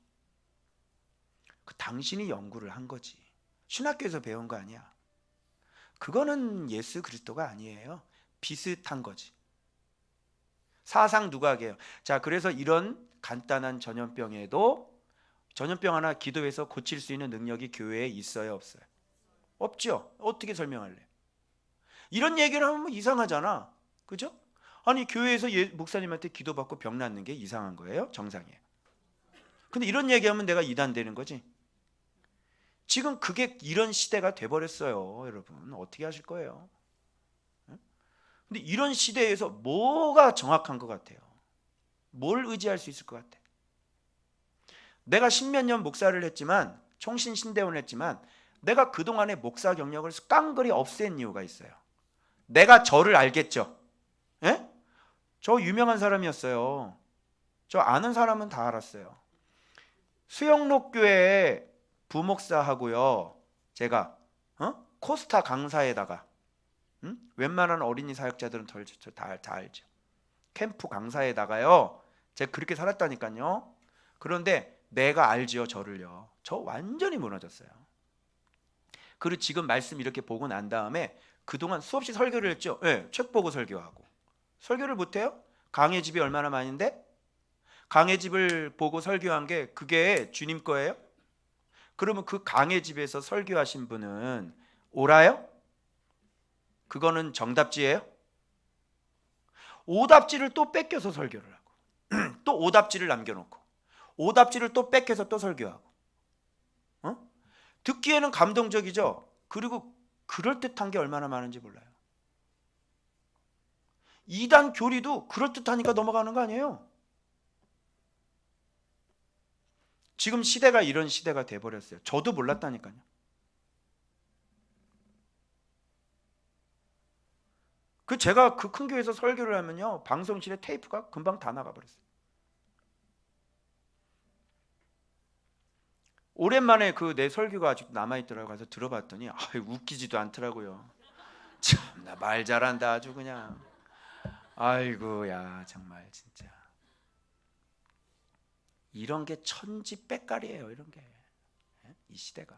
그 당신이 연구를 한 거지. 신학교에서 배운 거 아니야. 그거는 예수 그리스도가 아니에요. 비슷한 거지. 사상 누각이에요. 자, 그래서 이런 간단한 전염병에도 전염병 하나 기도해서 고칠 수 있는 능력이 교회에 있어요, 없어요? 없죠. 어떻게 설명할래? 이런 얘기를 하면 이상하잖아. 그죠? 아니 교회에서 목사님한테 기도받고 병 낫는 게 이상한 거예요? 정상이에요. 근데 이런 얘기하면 내가 이단되는 거지. 지금 그게 이런 시대가 돼버렸어요. 여러분 어떻게 하실 거예요? 근데 이런 시대에서 뭐가 정확한 것 같아요? 뭘 의지할 수 있을 것 같아? 내가 십몇 년 목사를 했지만 총신신대원을 했지만 내가 그동안의 목사 경력을 깡그리 없앤 이유가 있어요. 내가 저를 알겠죠? 예? 저 유명한 사람이었어요. 저 아는 사람은 다 알았어요. 수영록교회 부목사하고요, 제가 코스타 강사에다가 웬만한 어린이 사역자들은 다 알죠. 캠프 강사에다가요, 제가 그렇게 살았다니까요. 그런데 내가 알지요, 저를요. 저 완전히 무너졌어요. 그리고 지금 말씀 이렇게 보고 난 다음에 그동안 수없이 설교를 했죠. 네, 책 보고 설교하고. 설교를 못해요? 강의 집이 얼마나 많은데? 강의 집을 보고 설교한 게 그게 주님 거예요? 그러면 그 강의 집에서 설교하신 분은 오라요? 그거는 정답지예요? 오답지를 또 뺏겨서 설교를 하고 또 오답지를 남겨놓고 오답지를 또 뺏겨서 또 설교하고 듣기에는 감동적이죠. 그리고 그럴듯한 게 얼마나 많은지 몰라요. 이단 교리도 그럴듯하니까 넘어가는 거 아니에요? 지금 시대가 이런 시대가 돼버렸어요. 저도 몰랐다니까요. 제가 그 큰 교회에서 설교를 하면요, 방송실에 테이프가 금방 다 나가버렸어요. 오랜만에 내 설교가 아직 남아있더라고. 가서 들어봤더니 웃기지도 않더라고요. 참나 말 잘한다 아주 그냥. 아이고야 정말 진짜. 이런 게 천지빽깔이에요. 이런 게. 이 시대가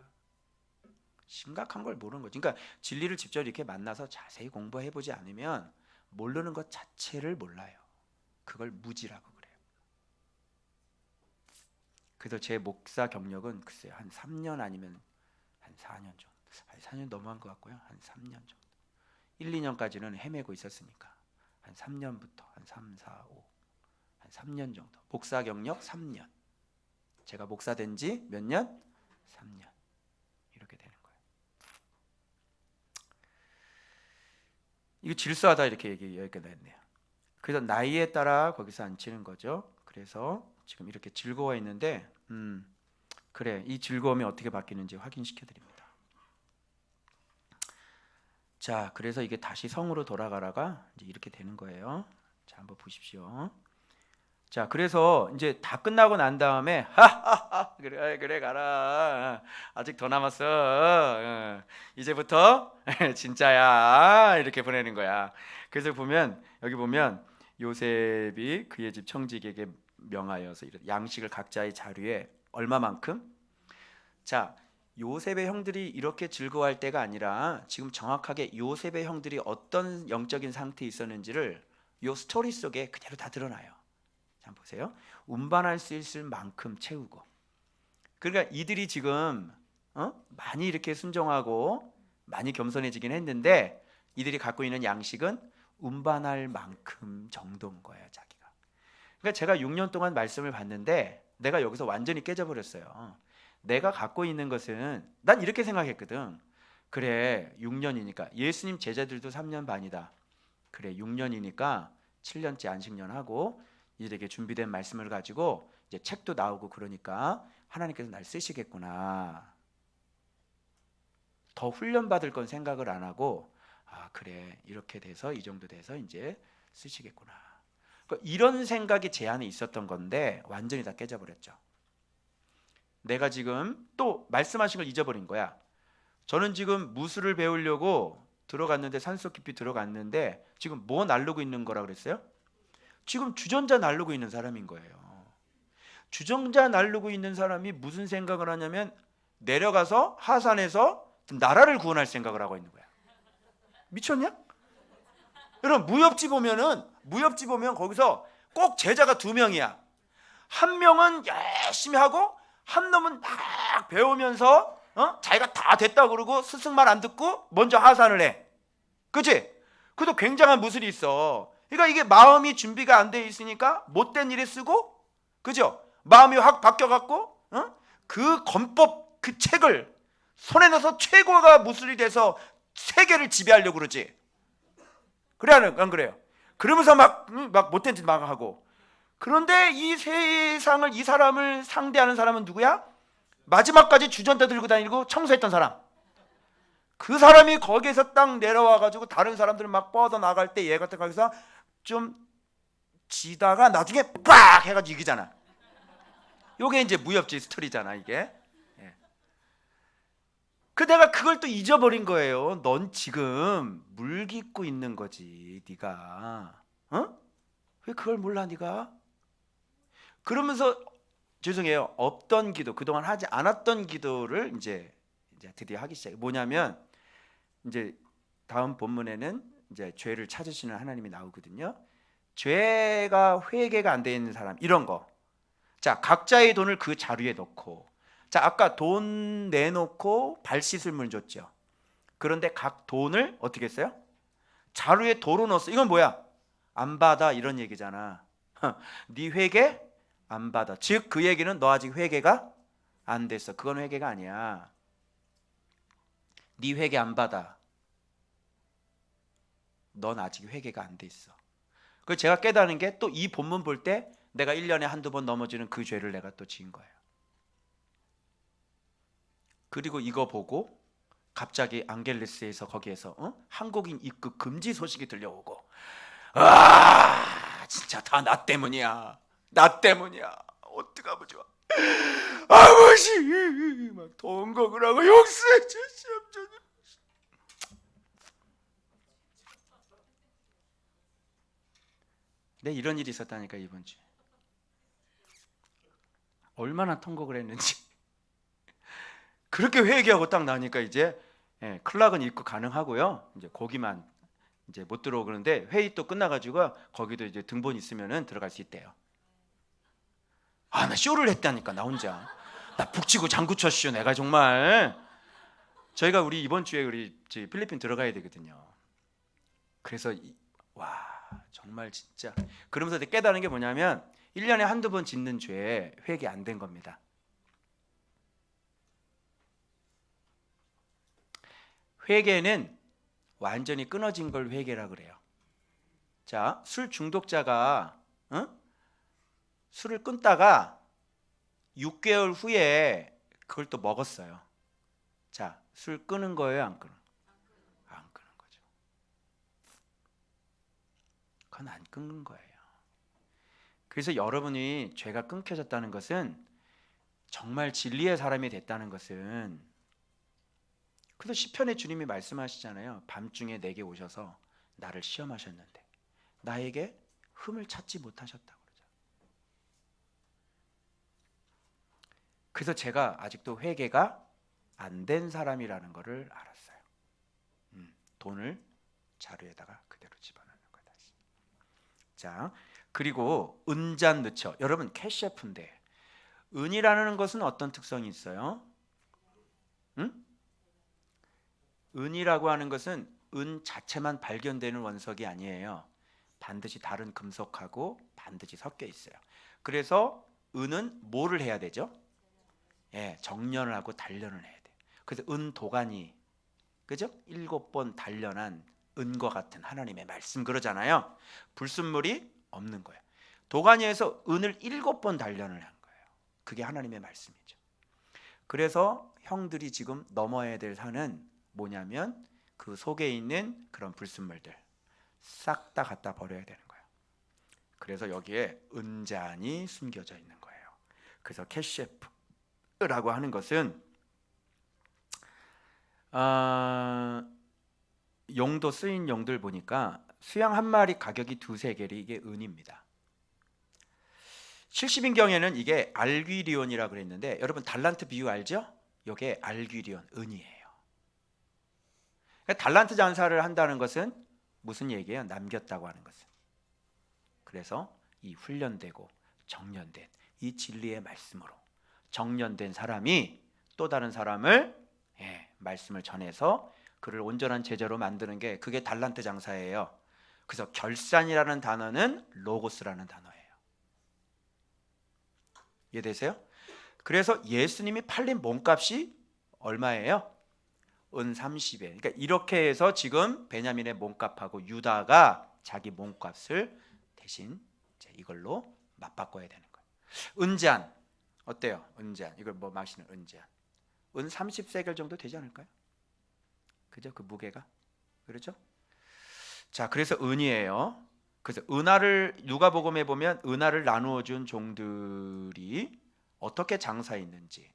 심각한 걸 모르는 거지. 그러니까 진리를 직접 이렇게 만나서 자세히 공부해보지 않으면 모르는 것 자체를 몰라요. 그걸 무지라고 그래요. 그래서 제 목사 경력은 글쎄요, 한 3년 아니면 한 4년 정도. 4년 너무한 것 같고요. 한 3년 정도. 1, 2년까지는 헤매고 있었으니까 한 3년부터 한 3, 4, 5, 한 3년 정도. 목사 경력 3년. 제가 목사 된 지 몇 년? 3년. 이렇게 되는 거예요. 이거 질서하다 이렇게 여기까지 했네요. 그래서 나이에 따라 거기서 앉히는 거죠. 그래서 지금 이렇게 즐거워 있는데 그래, 이 즐거움이 어떻게 바뀌는지 확인시켜 드립니다. 자, 그래서 이게 다시 성으로 돌아가라가 이제 이렇게 되는 거예요. 자, 한번 보십시오. 자, 그래서 이제 다 끝나고 난 다음에 하하하 그래 가라. 아직 더 남았어. 이제부터 진짜야. 이렇게 보내는 거야. 그래서 여기 보면 요셉이 그의 집 청지기에게 명하여서 양식을 각자의 자루에 얼마만큼? 자, 요셉의 형들이 이렇게 즐거워할 때가 아니라 지금 정확하게 요셉의 형들이 어떤 영적인 상태에 있었는지를 요 스토리 속에 그대로 다 드러나요. 자, 보세요. 운반할 수 있을 만큼 채우고. 그러니까 이들이 지금 많이 이렇게 순종하고 많이 겸손해지긴 했는데 이들이 갖고 있는 양식은 운반할 만큼 정도인 거예요, 자기가. 그러니까 제가 6년 동안 말씀을 봤는데 내가 여기서 완전히 깨져버렸어요. 내가 갖고 있는 것은 난 이렇게 생각했거든. 그래, 6년이니까 예수님 제자들도 3년 반이다. 그래, 6년이니까 7년째 안식년 하고 이들에게 준비된 말씀을 가지고 이제 책도 나오고 그러니까 하나님께서 날 쓰시겠구나. 더 훈련받을 건 생각을 안 하고 그래, 이렇게 돼서 이 정도 돼서 이제 쓰시겠구나. 이런 생각이 제 안에 있었던 건데 완전히 다 깨져버렸죠. 내가 지금 또 말씀하신 걸 잊어버린 거야. 저는 지금 무술을 배우려고 들어갔는데 산속 깊이 들어갔는데 지금 뭐 나르고 있는 거라 그랬어요? 지금 주전자 나르고 있는 사람인 거예요. 주전자 나르고 있는 사람이 무슨 생각을 하냐면 내려가서 하산해서 나라를 구원할 생각을 하고 있는 거야. 미쳤냐? 여러분 무협지 보면 거기서 꼭 제자가 2명이야. 한 명은 열심히 하고 한 놈은 막 배우면서 자기가 다 됐다 그러고 스승 말 안 듣고 먼저 하산을 해. 그치? 그래도 굉장한 무술이 있어. 그러니까 이게 마음이 준비가 안 돼 있으니까 못된 일에 쓰고, 그죠? 마음이 확 바뀌어갖고 그 권법 그 책을 손에 넣어서 최고가 무술이 돼서 세계를 지배하려고 그러지. 그래 안 그래요? 그러면서 막 못된 짓 막 하고. 그런데 이 세상을 이 사람을 상대하는 사람은 누구야? 마지막까지 주전자 들고 다니고 청소했던 사람. 그 사람이 거기에서 딱 내려와가지고 다른 사람들을 막 뻗어 나갈 때 얘 같은 거기서 좀 지다가 나중에 빡 해가지고 이기잖아. 요게 이제 무협지 스토리잖아 이게. 내가 그걸 또 잊어버린 거예요. 넌 지금 물 깃고 있는 거지, 네가. 왜 그걸 몰라, 네가? 그러면서 죄송해요. 없던 기도, 그동안 하지 않았던 기도를 이제 드디어 하기 시작해요. 뭐냐면 이제 다음 본문에는 이제 죄를 찾으시는 하나님이 나오거든요. 죄가 회개가 안 돼 있는 사람 이런 거. 자, 각자의 돈을 그 자루에 넣고. 자, 아까 돈 내놓고 발 씻을 물 줬죠. 그런데 각 돈을 어떻게 했어요? 자루에 도로 넣었어. 이건 뭐야? 안 받아 이런 얘기잖아. 네 회개 안 받아. 즉 그 얘기는 너 아직 회개가 안 됐어. 그건 회개가 아니야. 네 회개 안 받아. 넌 아직 회개가 안 돼 있어. 그 제가 깨달은 게 또 이 본문 볼 때 내가 1년에 한두 번 넘어지는 그 죄를 내가 또 지은 거예요. 그리고 이거 보고 갑자기 안겔리스에서 거기에서 한국인 입국 금지 소식이 들려오고, 아 진짜 다 나 때문이야, 나 때문이야, 어떡하면 좋아, 아버지 막 통곡을 하고 용서해 주시옵소서. 네, 이런 일이 있었다니까. 이번 주에 얼마나 통곡을 했는지. 그렇게 회개하고 딱 나니까 이제 클락은 입국 가능하고요. 이제 거기만 이제 못 들어오고 그러는데, 회의 또 끝나가지고 거기도 이제 등본 있으면은 들어갈 수 있대요. 아, 나 쇼를 했다니까, 나 혼자. 나 북치고 장구 쳤쇼, 내가 정말. 저희가 우리 이번 주에 우리 필리핀 들어가야 되거든요. 그래서 와 정말 진짜 그러면서 깨달은 게 뭐냐면 1년에 한두 번 짓는 죄에 회개 안 된 겁니다. 회개는 완전히 끊어진 걸 회개라 그래요. 자, 술 중독자가 술을 끊다가 6개월 후에 그걸 또 먹었어요. 자, 술 끊은 거예요, 안 끊은? 안 끊은 거죠. 그건 안 끊는 거예요. 그래서 여러분이 죄가 끊겨졌다는 것은, 정말 진리의 사람이 됐다는 것은, 그래서 시편에 주님이 말씀하시잖아요. 밤중에 내게 오셔서 나를 시험하셨는데 나에게 흠을 찾지 못하셨다고 그러죠. 그래서 제가 아직도 회개가 안 된 사람이라는 것을 알았어요. 돈을 자루에다가 그대로 집어넣는 거다. 자, 그리고 은잔 넣죠. 여러분 캐시프인데 은이라는 것은 어떤 특성이 있어요? 은이라고 하는 것은 은 자체만 발견되는 원석이 아니에요. 반드시 다른 금속하고 반드시 섞여 있어요. 그래서 은은 뭐를 해야 되죠? 정련을 하고 단련을 해야 돼요. 그래서 은 도가니, 그죠? 7번 단련한 은과 같은 하나님의 말씀 그러잖아요. 불순물이 없는 거예요. 도가니에서 은을 7번 단련을 한 거예요. 그게 하나님의 말씀이죠. 그래서 형들이 지금 넘어야 될 산은 뭐냐면 그 속에 있는 그런 불순물들 싹 다 갖다 버려야 되는 거예요. 그래서 여기에 은잔이 숨겨져 있는 거예요. 그래서 캐셰프라고 하는 것은 용도 쓰인 용들 보니까 수양 한 마리 가격이 2-3개리 이게 은입니다. 70인경에는 이게 알귀리온이라고 그랬는데, 여러분 달란트 비유 알죠? 이게 알귀리온 은이에요. 달란트 장사를 한다는 것은 무슨 얘기예요? 남겼다고 하는 것은. 그래서 이 훈련되고 정련된 이 진리의 말씀으로 정련된 사람이 또 다른 사람을 말씀을 전해서 그를 온전한 제자로 만드는 게, 그게 달란트 장사예요. 그래서 결산이라는 단어는 로고스라는 단어예요. 이해되세요? 그래서 예수님이 팔린 몸값이 얼마예요? 은 30에. 그러니까 이렇게 해서 지금 베냐민의 몸값하고 유다가 자기 몸값을 대신 이제 이걸로 맞바꿔야 되는 거예요. 은잔 어때요? 은잔, 이걸 뭐 마시는 은잔, 은 30세겔 정도 되지 않을까요? 그죠? 그 무게가. 그렇죠? 자, 그래서 은이에요. 그래서 은화를 누가복음에 보면 은화를 나누어 준 종들이 어떻게 장사했는지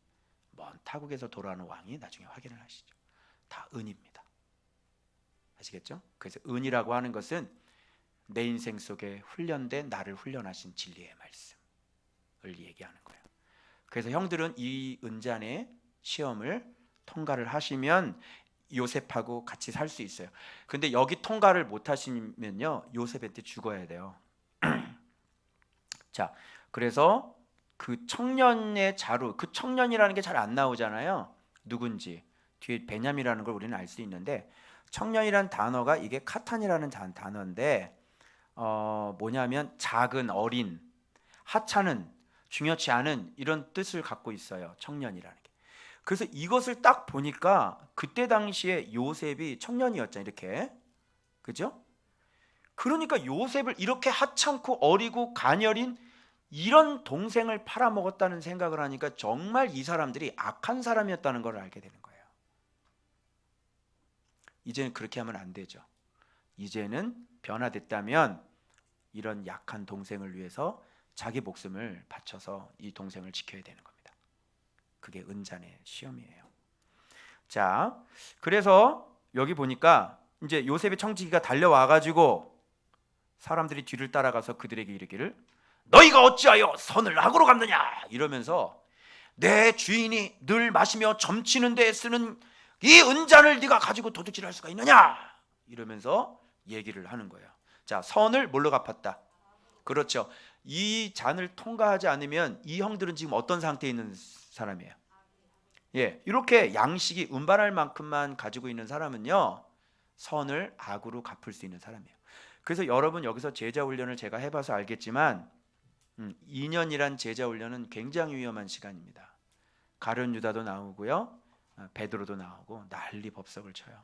먼 타국에서 돌아오는 왕이 나중에 확인을 하시죠. 다 은입니다. 아시겠죠? 그래서 은이라고 하는 것은 내 인생 속에 훈련된, 나를 훈련하신 진리의 말씀을 얘기하는 거예요. 그래서 형들은 이 은잔의 시험을 통과를 하시면 요셉하고 같이 살 수 있어요. 근데 여기 통과를 못 하시면요, 요셉한테 죽어야 돼요. 자, 그래서 그 청년의 자루, 그 청년이라는 게 잘 안 나오잖아요. 누군지. 뒤에 베냐민이라는 걸 우리는 알 수 있는데, 청년이라는 단어가 이게 카탄이라는 단어인데 뭐냐면 작은, 어린, 하찮은, 중요치 않은 이런 뜻을 갖고 있어요. 청년이라는 게. 그래서 이것을 딱 보니까 그때 당시에 요셉이 청년이었잖아요. 이렇게. 그죠? 그러니까 요셉을 이렇게 하찮고 어리고 가녀린 이런 동생을 팔아먹었다는 생각을 하니까 정말 이 사람들이 악한 사람이었다는 걸 알게 되는 거예요. 이제는 그렇게 하면 안 되죠. 이제는 변화됐다면 이런 약한 동생을 위해서 자기 목숨을 바쳐서 이 동생을 지켜야 되는 겁니다. 그게 은잔의 시험이에요. 자, 그래서 여기 보니까 이제 요셉의 청지기가 달려와가지고 사람들이 뒤를 따라가서 그들에게 이르기를 너희가 어찌하여 선을 악으로 갚느냐 이러면서 내 주인이 늘 마시며 점치는 데 쓰는 이 은잔을 네가 가지고 도둑질할 수가 있느냐 이러면서 얘기를 하는 거예요. 자, 선을 뭘로 갚았다? 그렇죠. 이 잔을 통과하지 않으면 이 형들은 지금 어떤 상태에 있는 사람이에요? 예, 이렇게 양식이 운반할 만큼만 가지고 있는 사람은요 선을 악으로 갚을 수 있는 사람이에요. 그래서 여러분 여기서 제자 훈련을 제가 해봐서 알겠지만 2년이란 제자 훈련은 굉장히 위험한 시간입니다. 가룟 유다도 나오고요, 베드로도 나오고 난리 법석을 쳐요.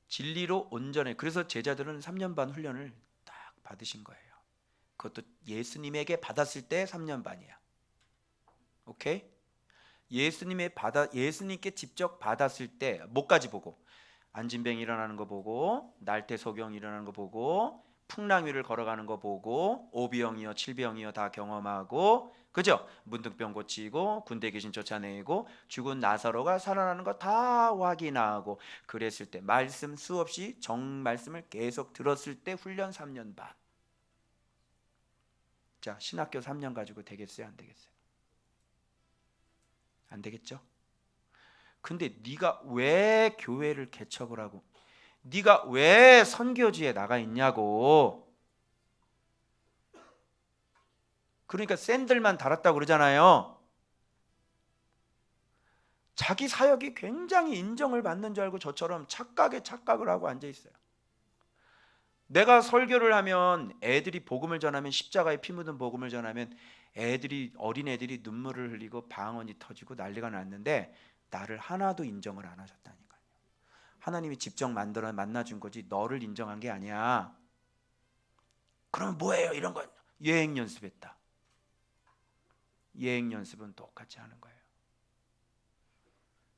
진리로 온전해. 그래서 제자들은 3년 반 훈련을 딱 받으신 거예요. 그것도 예수님에게 받았을 때 3년 반이야. 오케이? 예수님께 직접 받았을 때 뭐까지 보고? 안진뱅이 일어나는 거 보고, 날태 소경 일어나는 거 보고, 풍랑 위를 걸어가는 거 보고, 오비영이요 칠비영이요 다 경험하고, 그죠? 문둥병 고치고, 군대 귀신 쫓아내고, 죽은 나사로가 살아나는 거 다 확인하고, 그랬을 때 말씀 수없이 정 말씀을 계속 들었을 때 훈련 3년 반. 자, 신학교 3년 가지고 되겠어요, 안 되겠어요? 안 되겠죠? 근데 네가 왜 교회를 개척을 하고 네가 왜 선교지에 나가 있냐고. 그러니까 샌들만 달았다고 그러잖아요. 자기 사역이 굉장히 인정을 받는 줄 알고 저처럼 착각에 착각을 하고 앉아 있어요. 내가 설교를 하면 애들이 복음을 전하면 십자가에 피 묻은 복음을 전하면 어린애들이 눈물을 흘리고 방언이 터지고 난리가 났는데 나를 하나도 인정을 안 하셨다니까요. 하나님이 직접 만들어 만나준 거지 너를 인정한 게 아니야. 그러면 뭐예요? 이런 건 예행 연습했다. 예행 연습은 똑같이 하는 거예요.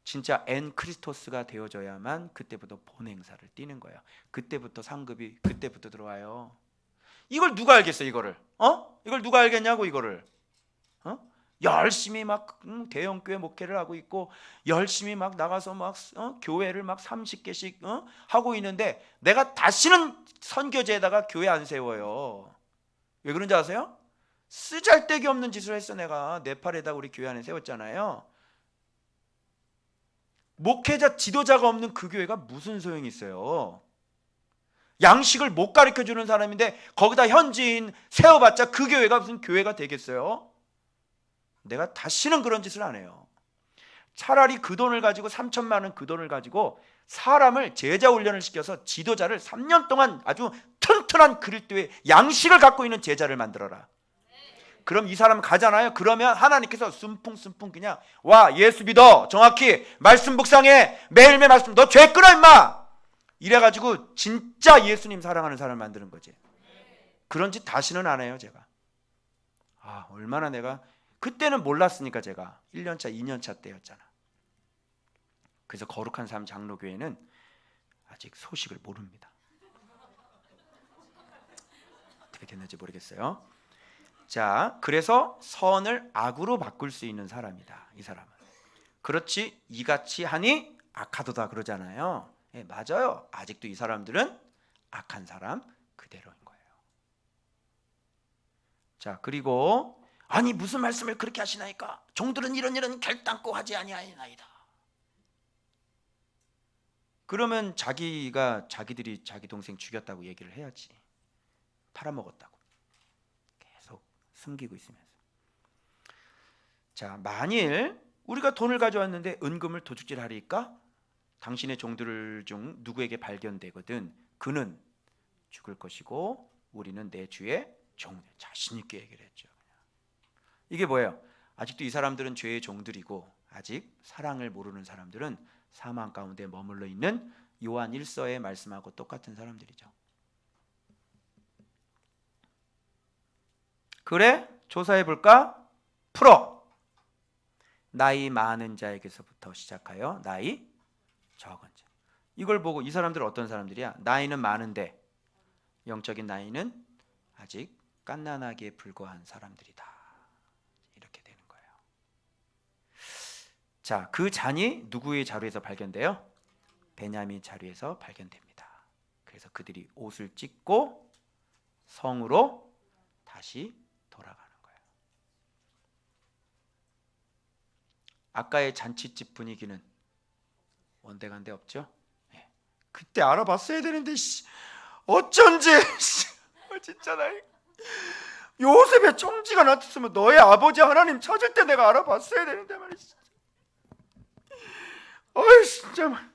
진짜 엔 크리스토스가 되어져야만 그때부터 본행사를 띠는 거예요. 그때부터 상급이 그때부터 들어와요. 이걸 누가 알겠어? 이거를 이걸 누가 알겠냐고. 이거를 열심히 막 대형교회 목회를 하고 있고 열심히 막 나가서 막 교회를 막 30개씩 하고 있는데 내가 다시는 선교제에다가 교회 안 세워요. 왜 그런지 아세요? 쓰잘데기 없는 짓을 했어. 내가 네팔에다가 우리 교회 안에 세웠잖아요. 목회자 지도자가 없는 그 교회가 무슨 소용이 있어요? 양식을 못 가르쳐주는 사람인데 거기다 현지인 세워봤자 그 교회가 무슨 교회가 되겠어요? 내가 다시는 그런 짓을 안 해요. 차라리 그 돈을 가지고 3천만 원 그 돈을 가지고 사람을 제자 훈련을 시켜서 지도자를 3년 동안 아주 튼튼한 그리스도의 양식을 갖고 있는 제자를 만들어라. 그럼 이 사람 가잖아요. 그러면 하나님께서 순풍순풍 그냥 와 예수 믿어. 정확히 말씀 묵상해. 매일매일 말씀. 너 죄 끊어 임마. 이래가지고 진짜 예수님 사랑하는 사람을 만드는 거지. 그런 짓 다시는 안 해요. 제가 얼마나 내가 그때는 몰랐으니까. 제가 1년차 2년차 때였잖아. 그래서 거룩한 삶 장로교회는 아직 소식을 모릅니다. 어떻게 됐는지 모르겠어요. 자, 그래서 선을 악으로 바꿀 수 있는 사람이다. 이 사람은. 그렇지 이같이 하니 악하도다 그러잖아요. 예, 맞아요. 아직도 이 사람들은 악한 사람 그대로인 거예요. 자, 그리고 아니 무슨 말씀을 그렇게 하시나이까? 종들은 이런 결단코 하지 아니하나이다. 그러면 자기들이 자기 동생 죽였다고 얘기를 해야지. 팔아먹었다고. 계속 숨기고 있으면서. 자, 만일 우리가 돈을 가져왔는데 은금을 도둑질하리까? 당신의 종들 중 누구에게 발견되거든 그는 죽을 것이고 우리는 내 주의 종. 자신 있게 얘기를 했죠. 이게 뭐예요? 아직도 이 사람들은 죄의 종들이고 아직 사랑을 모르는 사람들은 사망 가운데 머물러 있는 요한 1서의 말씀하고 똑같은 사람들이죠. 그래? 조사해 볼까? 풀어. 나이 많은 자에게서부터 시작하여 나이 적은 자. 이걸 보고 이 사람들은 어떤 사람들이야? 나이는 많은데 영적인 나이는 아직 갓난아기에 불과한 사람들이다. 이렇게 되는 거예요. 자, 그 잔이 누구의 자루에서 발견돼요? 베냐민 자루에서 발견됩니다. 그래서 그들이 옷을 찢고 성으로 다시 돌아가는 거예요. 아까의 잔치집 분위기는 원대간데 없죠? 네. 그때 알아봤어야 되는데 어쩐지 진짜 나 요셉의 총지가 나타났으면 너의 아버지 하나님 찾을 때 내가 알아봤어야 되는데 말이지. 어이 진짜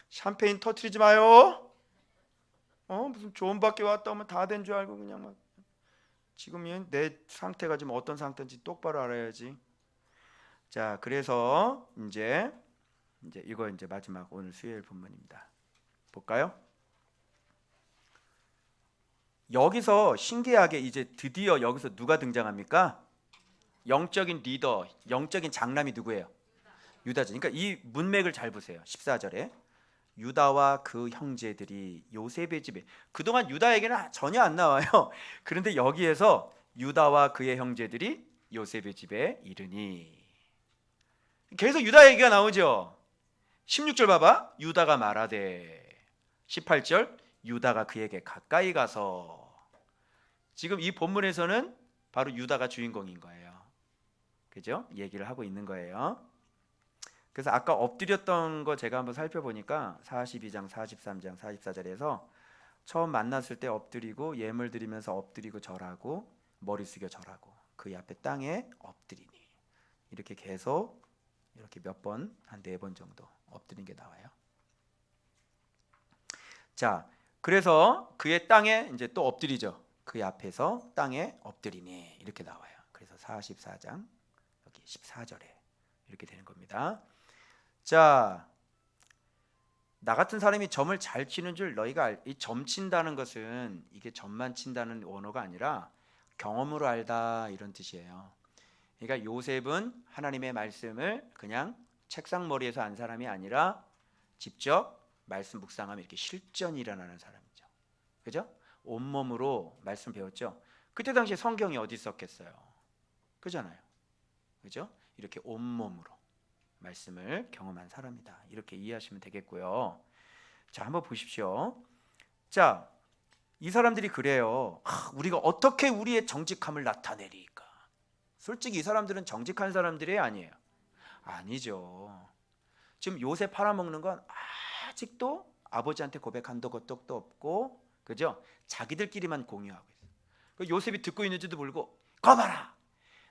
샴페인 터트리지 마요. 무슨 좋은 밖에 왔다 오면 다 된 줄 알고 그냥 막 지금 내 상태가 지금 어떤 상태인지 똑바로 알아야지. 자, 그래서 이제 이거 이제 마지막 오늘 수요일 본문입니다. 볼까요? 여기서 신기하게 이제 드디어 여기서 누가 등장합니까? 영적인 리더, 영적인 장남이 누구예요? 유다죠. 그러니까 이 문맥을 잘 보세요. 14절에 유다와 그 형제들이 요셉의 집에, 그동안 유다 얘기는 전혀 안 나와요. 그런데 여기에서 유다와 그의 형제들이 요셉의 집에 이르니, 계속 유다 얘기가 나오죠. 16절 봐봐. 유다가 말하되, 18절 유다가 그에게 가까이 가서. 지금 이 본문에서는 바로 유다가 주인공인 거예요. 그죠? 얘기를 하고 있는 거예요. 그래서 아까 엎드렸던 거 제가 한번 살펴보니까 42장, 43장, 44절에서 처음 만났을 때 엎드리고 예물 드리면서 엎드리고 절하고 머리 숙여 절하고 그 앞에 땅에 엎드리니, 이렇게 계속 이렇게 몇 번, 한 4번 정도 엎드린 게 나와요. 자, 그래서 그의 땅에 이제 또 엎드리죠. 그 앞에서 땅에 엎드리니, 이렇게 나와요. 그래서 44장 여기 14절에 이렇게 되는 겁니다. 자, 나 같은 사람이 점을 잘 치는 줄 너희가 이 점 친다는 것은 이게 점만 친다는 원어가 아니라 경험으로 알다, 이런 뜻이에요. 그러니까 요셉은 하나님의 말씀을 그냥 책상 머리에서 안 사람이 아니라 직접 말씀 묵상하면 이렇게 실전이 일어나는 사람이죠. 그죠? 온몸으로 말씀 배웠죠. 그때 당시에 성경이 어디 있었겠어요? 그잖아요. 그죠? 이렇게 온몸으로 말씀을 경험한 사람이다, 이렇게 이해하시면 되겠고요. 자, 한번 보십시오. 자, 이 사람들이 그래요. 우리가 어떻게 우리의 정직함을 나타내리까? 솔직히 이 사람들은 정직한 사람들이 아니에요. 아니죠. 지금 요셉 팔아먹는 건 아직도 아버지한테 고백한 것도 없고, 그죠? 자기들끼리만 공유하고 있어요. 요셉이 듣고 있는지도 모르고, 거봐라,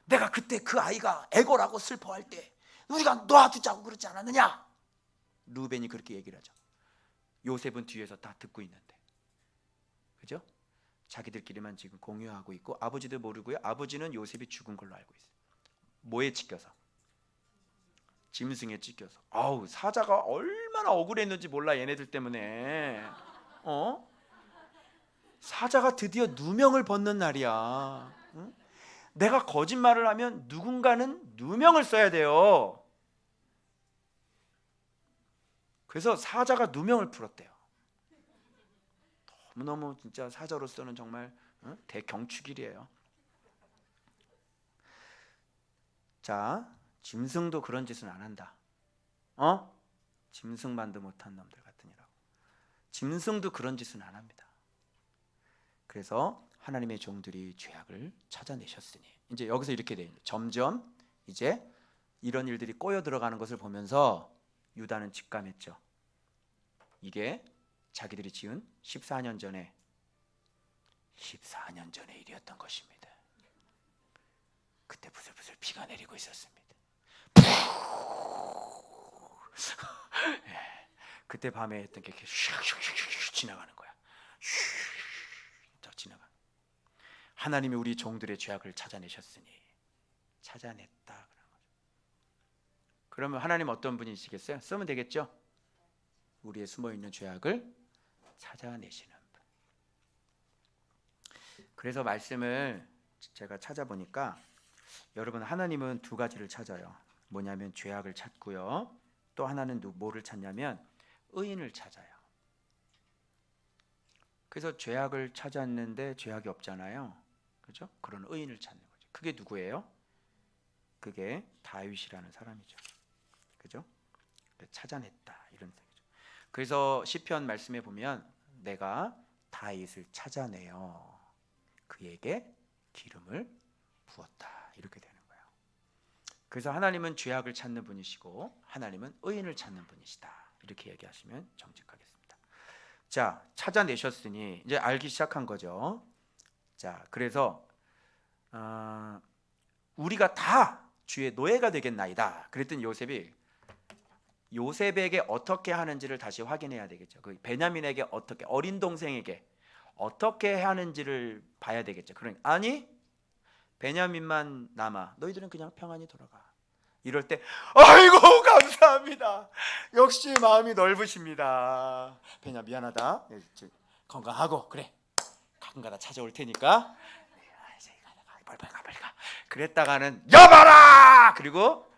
내가 그때 그 아이가 애고라고 슬퍼할 때 우리가 놔두자고 그러지 않았느냐? 루벤이 그렇게 얘기를 하죠. 요셉은 뒤에서 다 듣고 있는데, 그죠? 자기들끼리만 지금 공유하고 있고, 아버지도 모르고요. 아버지는 요셉이 죽은 걸로 알고 있어요. 뭐에 찍혀서? 짐승에 찍혀서. 아우, 사자가 얼마나 억울했는지 몰라, 얘네들 때문에. 사자가 드디어 누명을 벗는 날이야. 응? 내가 거짓말을 하면 누군가는 누명을 써야 돼요. 그래서 사자가 누명을 풀었대요. 너무너무 진짜 사자로서는 정말 대경축일이에요. 자, 짐승도 그런 짓은 안 한다. 짐승만도 못한 놈들 같으니라고. 짐승도 그런 짓은 안 합니다. 그래서 하나님의 종들이 죄악을 찾아내셨으니, 이제 여기서 이렇게 돼요. 점점 이제 이런 일들이 꼬여 들어가는 것을 보면서 유다는 직감했죠. 이게 자기들이 지은 14년 전에 일이었던 것입니다. 그때 부슬부슬 비가 내리고 있었습니다. 그때 밤에 했던 게 이렇게 슉슉슉슉 지나가는 거야. 슉 지나가. 하나님이 우리 종들의 죄악을 찾아내셨으니, 찾아냈다 그런 거죠. 그러면 하나님 어떤 분이시겠어요? 쓰면 되겠죠? 우리의 숨어있는 죄악을 찾아내시는 분. 그래서 말씀을 제가 찾아보니까 여러분, 하나님은 두 가지를 찾아요. 뭐냐면 죄악을 찾고요, 또 하나는 뭐를 찾냐면 의인을 찾아요. 그래서 죄악을 찾았는데 죄악이 없잖아요, 그죠? 그런 의인을 찾는 거죠. 그게 누구예요? 그게 다윗이라는 사람이죠, 그죠? 찾아냈다, 이런 뜻이죠. 그래서 시편 말씀에 보면 내가 다윗을 찾아내어 그에게 기름을 부었다, 이렇게 되는 거예요. 그래서 하나님은 죄악을 찾는 분이시고 하나님은 의인을 찾는 분이시다, 이렇게 얘기하시면 정직하겠습니다. 자, 찾아내셨으니 이제 알기 시작한 거죠. 자, 그래서 우리가 다 주의 노예가 되겠나이다, 그랬더니 요셉에게 어떻게 하는지를 다시 확인해야 되겠죠. 그 베냐민에게 어떻게, 어린 동생에게 어떻게 하는지를 봐야 되겠죠. 그러니 아니, 베냐민만 남아, 너희들은 그냥 평안히 돌아가. 이럴 때 아이고 감사합니다, 역시 마음이 넓으십니다. 베냐 미안하다, 건강하고 그래, 가끔가다 찾아올 테니까 빨리 가. 그랬다가는 여봐라, 그리고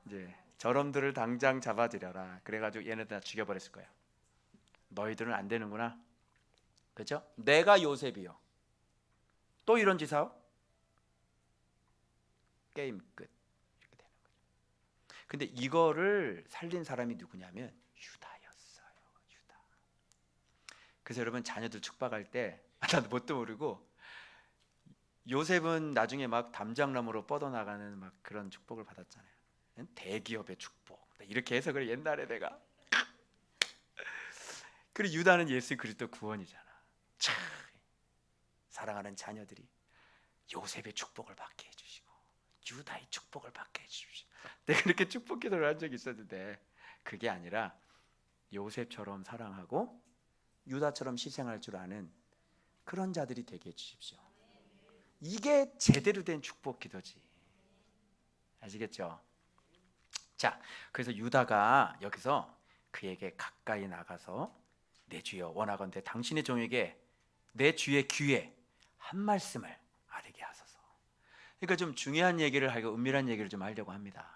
이제 저놈들을 당장 잡아들여라. 그래가지고 얘네들 다 죽여버렸을 거예요. 너희들은 안 되는구나, 그렇죠? 내가 요셉이요, 또 이런 짓하오? 게임 끝, 이렇게 되는 거죠. 근데 이거를 살린 사람이 누구냐면 유다였어요, 유다. 그래서 여러분, 자녀들 축복할 때 나도 뭣도 모르고 요셉은 나중에 막 담장나무로 뻗어나가는 막 그런 축복을 받았잖아요. 대기업의 축복, 이렇게 해석을 옛날에 내가. 그리고 유다는 예수 그리스도 구원이잖아. 참, 사랑하는 자녀들이 요셉의 축복을 받게 해주시고 유다의 축복을 받게 해주시고. 내가 그렇게 축복 기도를 한 적이 있었는데 그게 아니라 요셉처럼 사랑하고 유다처럼 희생할 줄 아는 그런 자들이 되게 해주십시오. 이게 제대로 된 축복 기도지, 아시겠죠? 자, 그래서 유다가 여기서 그에게 가까이 나가서 내 주여 원하건대 당신의 종에게 내 주의 귀에 한 말씀을 아뢰게 하소서. 그러니까 좀 중요한 얘기를 하고 은밀한 얘기를 좀 하려고 합니다.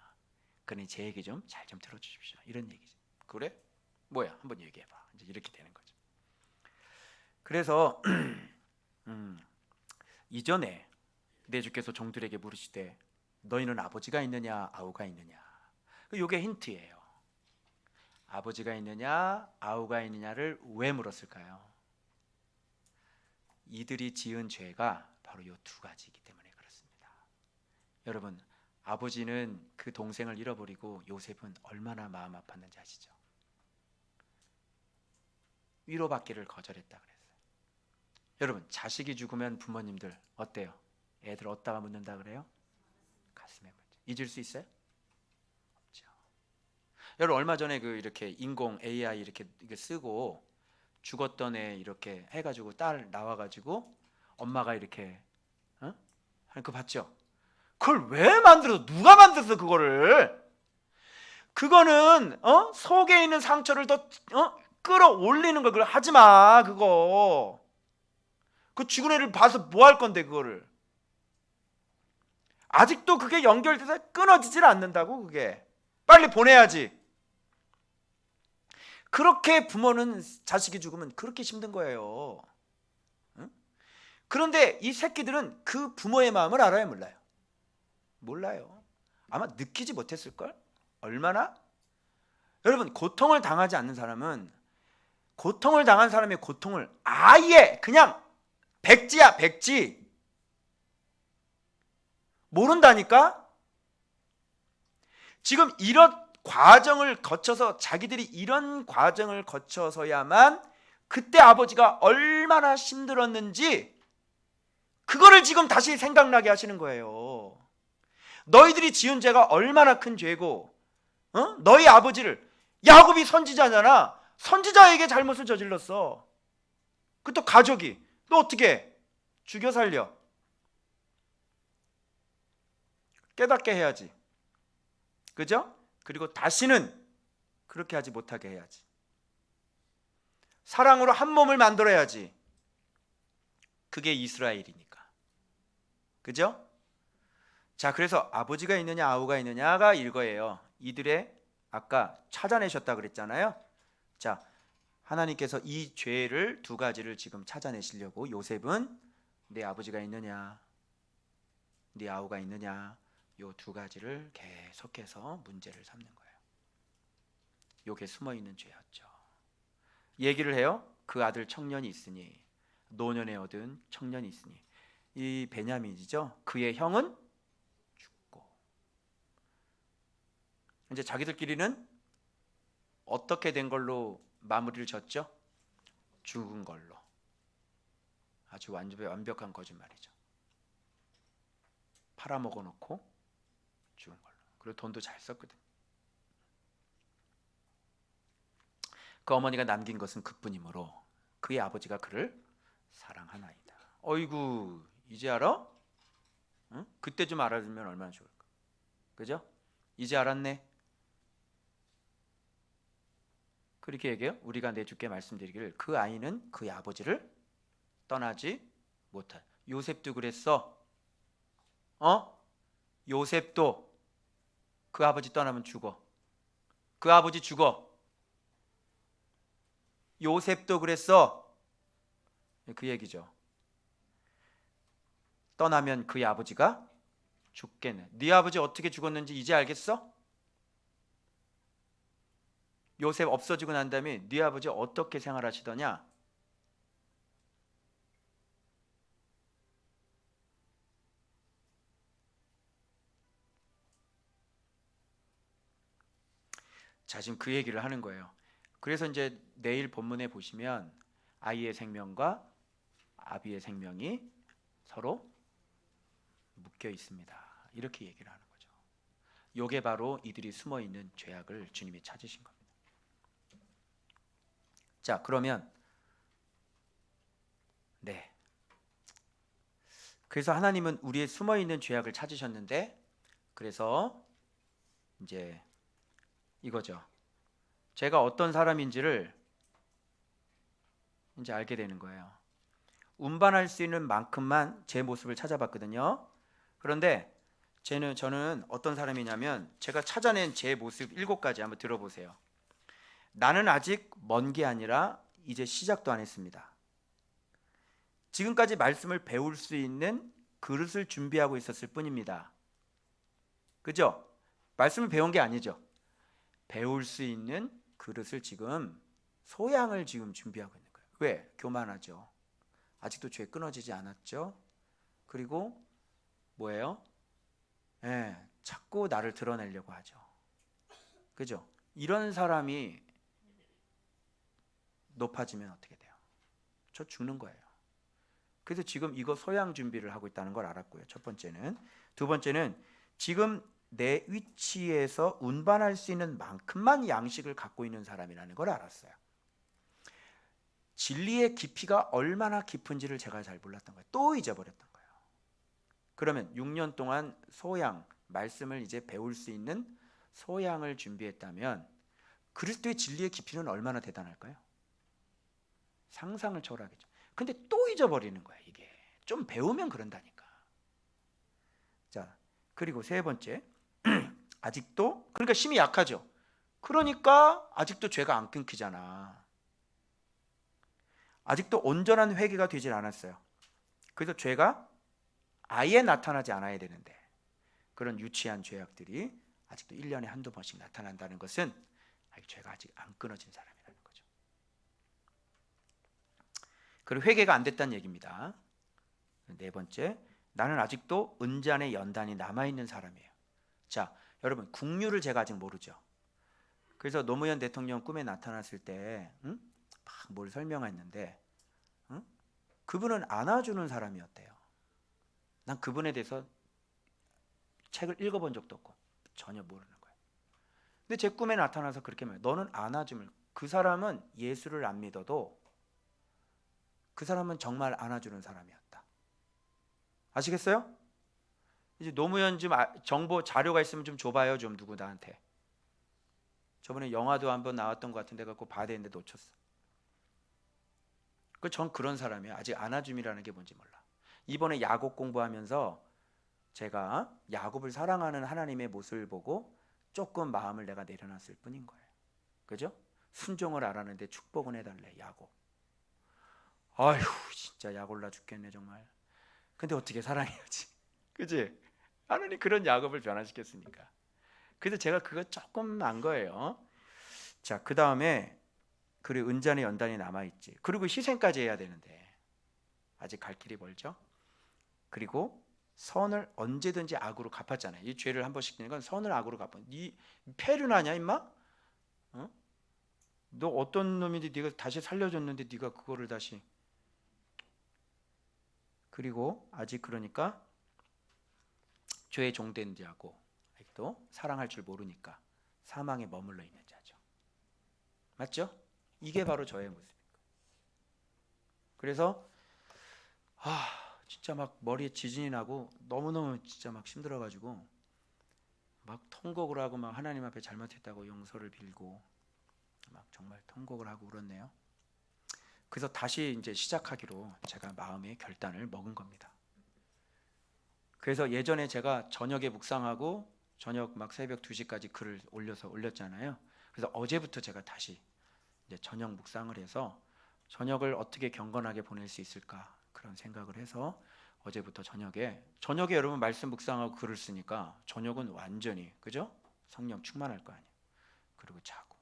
그러니 제 얘기 좀 잘 좀 들어주십시오, 이런 얘기지. 그래? 뭐야, 한번 얘기해봐. 이제 이렇게 되는 거죠. 그래서 이전에 내 주께서 종들에게 물으시되 너희는 아버지가 있느냐 아우가 있느냐, 이게 힌트예요. 아버지가 있느냐 아우가 있느냐를 왜 물었을까요? 이들이 지은 죄가 바로 이 두 가지이기 때문에 그렇습니다. 여러분, 아버지는 그 동생을 잃어버리고 요셉은 얼마나 마음 아팠는지 아시죠? 위로받기를 거절했다 그랬어요. 여러분, 자식이 죽으면 부모님들 어때요? 애들 어디다가 묻는다 그래요? 가슴에 묻죠. 잊을 수 있어요? 없죠. 여러분, 얼마 전에 그 이렇게 인공 AI 이렇게 쓰고 죽었던 애 이렇게 해가지고 딸 나와가지고 엄마가 이렇게 하는 거 봤죠? 그걸 왜 만들어서, 누가 만들었어 그거를? 그거는 속에 있는 상처를 더 끌어올리는 걸. 그걸 하지 마. 그거 그 죽은 애를 봐서 뭐 할 건데, 그거를. 아직도 그게 연결돼서 끊어지질 않는다고. 그게 빨리 보내야지. 그렇게 부모는 자식이 죽으면 그렇게 힘든 거예요. 응? 그런데 이 새끼들은 그 부모의 마음을 알아요, 몰라요? 몰라요. 아마 느끼지 못했을걸? 얼마나? 여러분, 고통을 당하지 않는 사람은 고통을 당한 사람의 고통을 아예 그냥 백지야, 백지. 모른다니까? 지금 이런 과정을 거쳐서, 자기들이 이런 과정을 거쳐서야만 그때 아버지가 얼마나 힘들었는지 그거를 지금 다시 생각나게 하시는 거예요. 너희들이 지은 죄가 얼마나 큰 죄고, 너희 아버지를, 야곱이 선지자잖아. 선지자에게 잘못을 저질렀어. 그 또 가족이 너 어떻게 해? 죽여 살려. 깨닫게 해야지, 그죠? 그리고 다시는 그렇게 하지 못하게 해야지. 사랑으로 한 몸을 만들어야지. 그게 이스라엘이니까. 그죠? 자, 그래서 아버지가 있느냐 아우가 있느냐가 이거예요. 이들의 아까 찾아내셨다 그랬잖아요. 자, 하나님께서 이 죄를 두 가지를 지금 찾아내시려고 요셉은 내 아버지가 있느냐 네 아우가 있느냐 요 두 가지를 계속해서 문제를 삼는 거예요. 요게 숨어있는 죄였죠. 얘기를 해요. 그 아들 청년이 있으니 노년에 얻은 청년이 있으니 이 베냐민이죠. 그의 형은 죽고 이제 자기들끼리는 어떻게 된 걸로 마무리를 졌죠? 죽은 걸로. 아주 완벽한 거짓말이죠. 팔아먹어 놓고 죽은 걸로. 그리고 돈도 잘 썼거든. 그 어머니가 남긴 것은 그뿐이므로 그의 아버지가 그를 사랑하나이다. 어이구 이제 알아? 응? 그때 좀 알아두면 얼마나 좋을까. 그죠? 이제 알았네. 그렇게 얘기해요. 우리가 내 주께 말씀드리기를 그 아이는 그의 아버지를 떠나지 못할. 요셉도 그랬어. 요셉도 그 아버지 떠나면 죽어. 그 아버지 죽어. 요셉도 그랬어. 그 얘기죠. 떠나면 그의 아버지가 죽겠네. 네 아버지 어떻게 죽었는지 이제 알겠어? 요셉 없어지고 난 다음에 네 아버지 어떻게 생활하시더냐? 자, 지금 그 얘기를 하는 거예요. 그래서 이제 내일 본문에 보시면 아이의 생명과 아비의 생명이 서로 묶여 있습니다. 이렇게 얘기를 하는 거죠. 요게 바로 이들이 숨어 있는 죄악을 주님이 찾으신 겁니다. 자, 그러면 네. 그래서 하나님은 우리의 숨어 있는 죄악을 찾으셨는데 그래서 이제 이거죠. 제가 어떤 사람인지를 이제 알게 되는 거예요. 운반할 수 있는 만큼만 제 모습을 찾아봤거든요. 그런데 저는 어떤 사람이냐면 제가 찾아낸 제 모습 7가지 한번 들어보세요. 나는 아직 먼 게 아니라 이제 시작도 안 했습니다. 지금까지 말씀을 배울 수 있는 그릇을 준비하고 있었을 뿐입니다. 그죠? 말씀을 배운 게 아니죠. 배울 수 있는 그릇을 지금 소양을 지금 준비하고 있는 거예요. 왜? 교만하죠. 아직도 죄 끊어지지 않았죠. 그리고 뭐예요? 자꾸 나를 드러내려고 하죠. 그죠? 이런 사람이 높아지면 어떻게 돼요? 저 죽는 거예요. 그래서 지금 이거 소양 준비를 하고 있다는 걸 알았고요. 첫 번째는. 두 번째는 지금 내 위치에서 운반할 수 있는 만큼만 양식을 갖고 있는 사람이라는 걸 알았어요. 진리의 깊이가 얼마나 깊은지를 제가 잘 몰랐던 거예요. 또 잊어버렸던 거예요. 그러면 6년 동안 소양, 말씀을 이제 배울 수 있는 소양을 준비했다면 그리스도의 진리의 깊이는 얼마나 대단할까요? 상상을 초월하겠죠. 근데 또 잊어버리는 거야. 이게 좀 배우면 그런다니까. 자, 그리고 세 번째, 아직도 그러니까 힘이 약하죠. 그러니까 아직도 죄가 안 끊기잖아. 아직도 온전한 회개가 되질 않았어요. 그래서 죄가 아예 나타나지 않아야 되는데 그런 유치한 죄악들이 아직도 1년에 한두 번씩 나타난다는 것은 죄가 아직 안 끊어진 사람이라는 거죠. 그리고 회개가 안 됐다는 얘기입니다. 네 번째, 나는 아직도 은잔의 연단이 남아있는 사람이에요. 자, 여러분 국류를 제가 아직 모르죠. 그래서 노무현 대통령 꿈에 나타났을 때 막 뭘 설명했는데 그분은 안아주는 사람이었대요. 난 그분에 대해서 책을 읽어본 적도 없고 전혀 모르는 거예요. 근데 제 꿈에 나타나서 그렇게 말해요. 너는 안아줌을. 그 사람은 예수를 안 믿어도 그 사람은 정말 안아주는 사람이었다. 아시겠어요? 이제 노무현 좀 정보 자료가 있으면 좀 줘봐요. 좀 누구 나한테. 저번에 영화도 한번 나왔던 것 같은데 갖고 봐야 되는데 놓쳤어. 전 그런 사람이야. 아직 안아줌이라는 게 뭔지 몰라. 이번에 야곱 공부하면서 제가 야곱을 사랑하는 하나님의 모습을 보고 조금 마음을 내가 내려놨을 뿐인 거예요. 그죠? 순종을 알았는데 축복은 해달래 야곱. 아휴 진짜 약 올라 죽겠네 정말. 근데 어떻게 사랑해야지. 그지? 하나님 그런 야곱을 변화시켰으니까. 그래서 제가 그거 조금 안 거예요. 자, 그 다음에 그리고 은잔의 연단이 남아있지. 그리고 희생까지 해야 되는데 아직 갈 길이 멀죠. 그리고 선을 언제든지 악으로 갚았잖아요. 이 죄를 한 번씩 지는 건 선을 악으로 갚아. 네 폐륜하냐 임마? 어? 너 어떤 놈인데 네가 다시 살려줬는데 네가 그거를 다시. 그리고 아직 그러니까 죄의 종된 자고 또 사랑할 줄 모르니까 사망에 머물러 있는 자죠. 맞죠? 이게 바로 저의 모습입니다. 그래서 진짜 막 머리에 지진이 나고 너무너무 진짜 막 힘들어가지고 막 통곡을 하고 막 하나님 앞에 잘못했다고 용서를 빌고 막 정말 통곡을 하고 울었네요. 그래서 다시 이제 시작하기로 제가 마음의 결단을 먹은 겁니다. 그래서 예전에 제가 저녁에 묵상하고 저녁 막 새벽 2시까지 글을 올렸잖아요. 그래서 어제부터 제가 다시 이제 저녁 묵상을 해서 저녁을 어떻게 경건하게 보낼 수 있을까 그런 생각을 해서 어제부터 저녁에 여러분 말씀 묵상하고 글을 쓰니까 저녁은 완전히 그죠? 성령 충만할 거 아니에요. 그리고 자고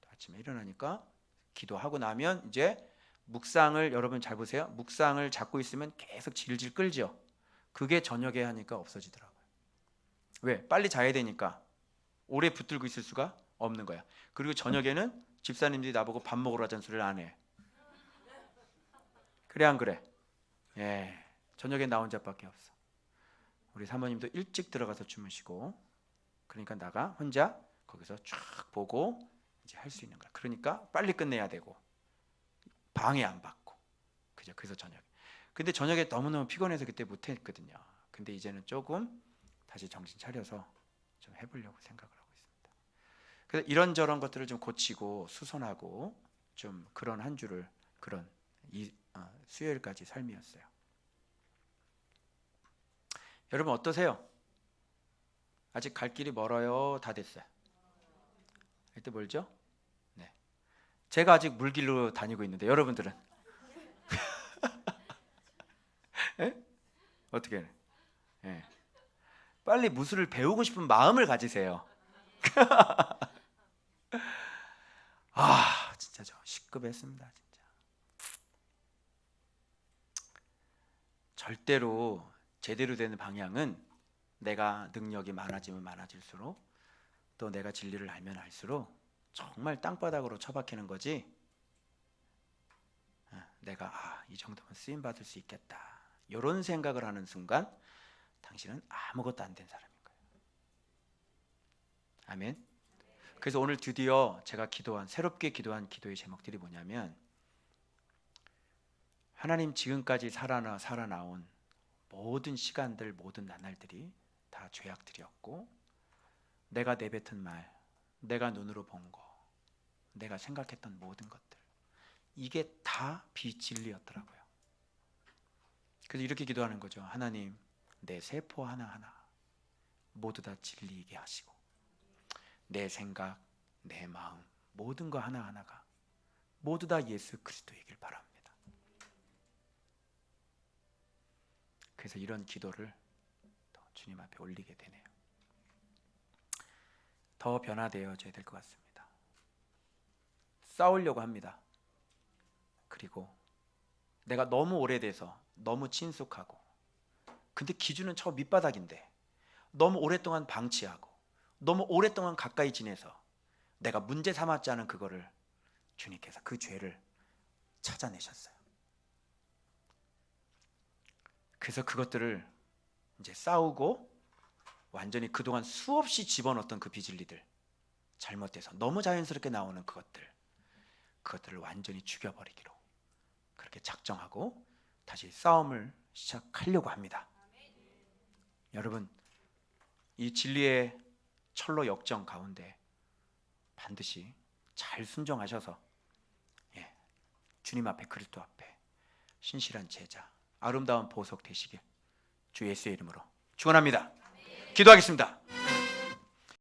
또 아침에 일어나니까 기도하고 나면 이제 묵상을 여러분 잘 보세요. 묵상을 잡고 있으면 계속 질질 끌죠. 그게 저녁에 하니까 없어지더라고요. 왜? 빨리 자야 되니까 오래 붙들고 있을 수가 없는 거야. 그리고 저녁에는 집사님들이 나보고 밥 먹으러 가자는 소리를 안 해. 그래 안 그래? 예, 저녁에 나 혼자밖에 없어. 우리 사모님도 일찍 들어가서 주무시고 그러니까 나가 혼자 거기서 쫙 보고 이제 할 수 있는 거야. 그러니까 빨리 끝내야 되고 방해 안 받고 그죠? 그래서 저녁에. 근데 저녁에 너무너무 피곤해서 그때 못했거든요. 근데 이제는 조금 다시 정신 차려서 좀 해보려고 생각을 하고 있습니다. 그래서 이런저런 것들을 좀 고치고 수선하고 좀 그런 한 주를 그런 수요일까지 삶이었어요. 여러분 어떠세요? 아직 갈 길이 멀어요? 다 됐어요? 이때 멀죠? 네. 제가 아직 물길로 다니고 있는데 여러분들은 예? 어떻게 해요? 예. 빨리 무술을 배우고 싶은 마음을 가지세요. 진짜 저 시급했습니다. 진짜. 절대로 제대로 되는 방향은 내가 능력이 많아지면 많아질수록 또 내가 진리를 알면 알수록 정말 땅바닥으로 처박히는 거지. 내가 이 정도면 쓰임 받을 수 있겠다. 이런 생각을 하는 순간 당신은 아무것도 안 된 사람인 거예요. 아멘. 그래서 오늘 드디어 제가 새롭게 기도한 기도의 제목들이 뭐냐면 하나님 지금까지 살아나온 모든 시간들 모든 나날들이 다 죄악들이었고 내가 내뱉은 말 내가 눈으로 본 거 내가 생각했던 모든 것들 이게 다 비진리였더라고요. 그래서 이렇게 기도하는 거죠. 하나님 내 세포 하나하나 모두 다 진리이게 하시고 내 생각 내 마음 모든 거 하나하나가 모두 다 예수 그리스도이길 바랍니다. 그래서 이런 기도를 더 주님 앞에 올리게 되네요. 더 변화되어져야 될 것 같습니다. 싸우려고 합니다. 그리고 내가 너무 오래돼서 너무 친숙하고 근데 기준은 저 밑바닥인데 너무 오랫동안 방치하고 너무 오랫동안 가까이 지내서 내가 문제 삼았지 않은 그거를 주님께서 그 죄를 찾아내셨어요. 그래서 그것들을 이제 싸우고 완전히 그동안 수없이 집어넣었던 그 비진리들 잘못돼서 너무 자연스럽게 나오는 그것들을 완전히 죽여버리기로 그렇게 작정하고 다시 싸움을 시작하려고 합니다. 여러분 이 진리의 철로 역정 가운데 반드시 잘 순종하셔서 주님 앞에 그리스도 앞에 신실한 제자, 아름다운 보석 되시길 주 예수의 이름으로 축원합니다. 기도하겠습니다.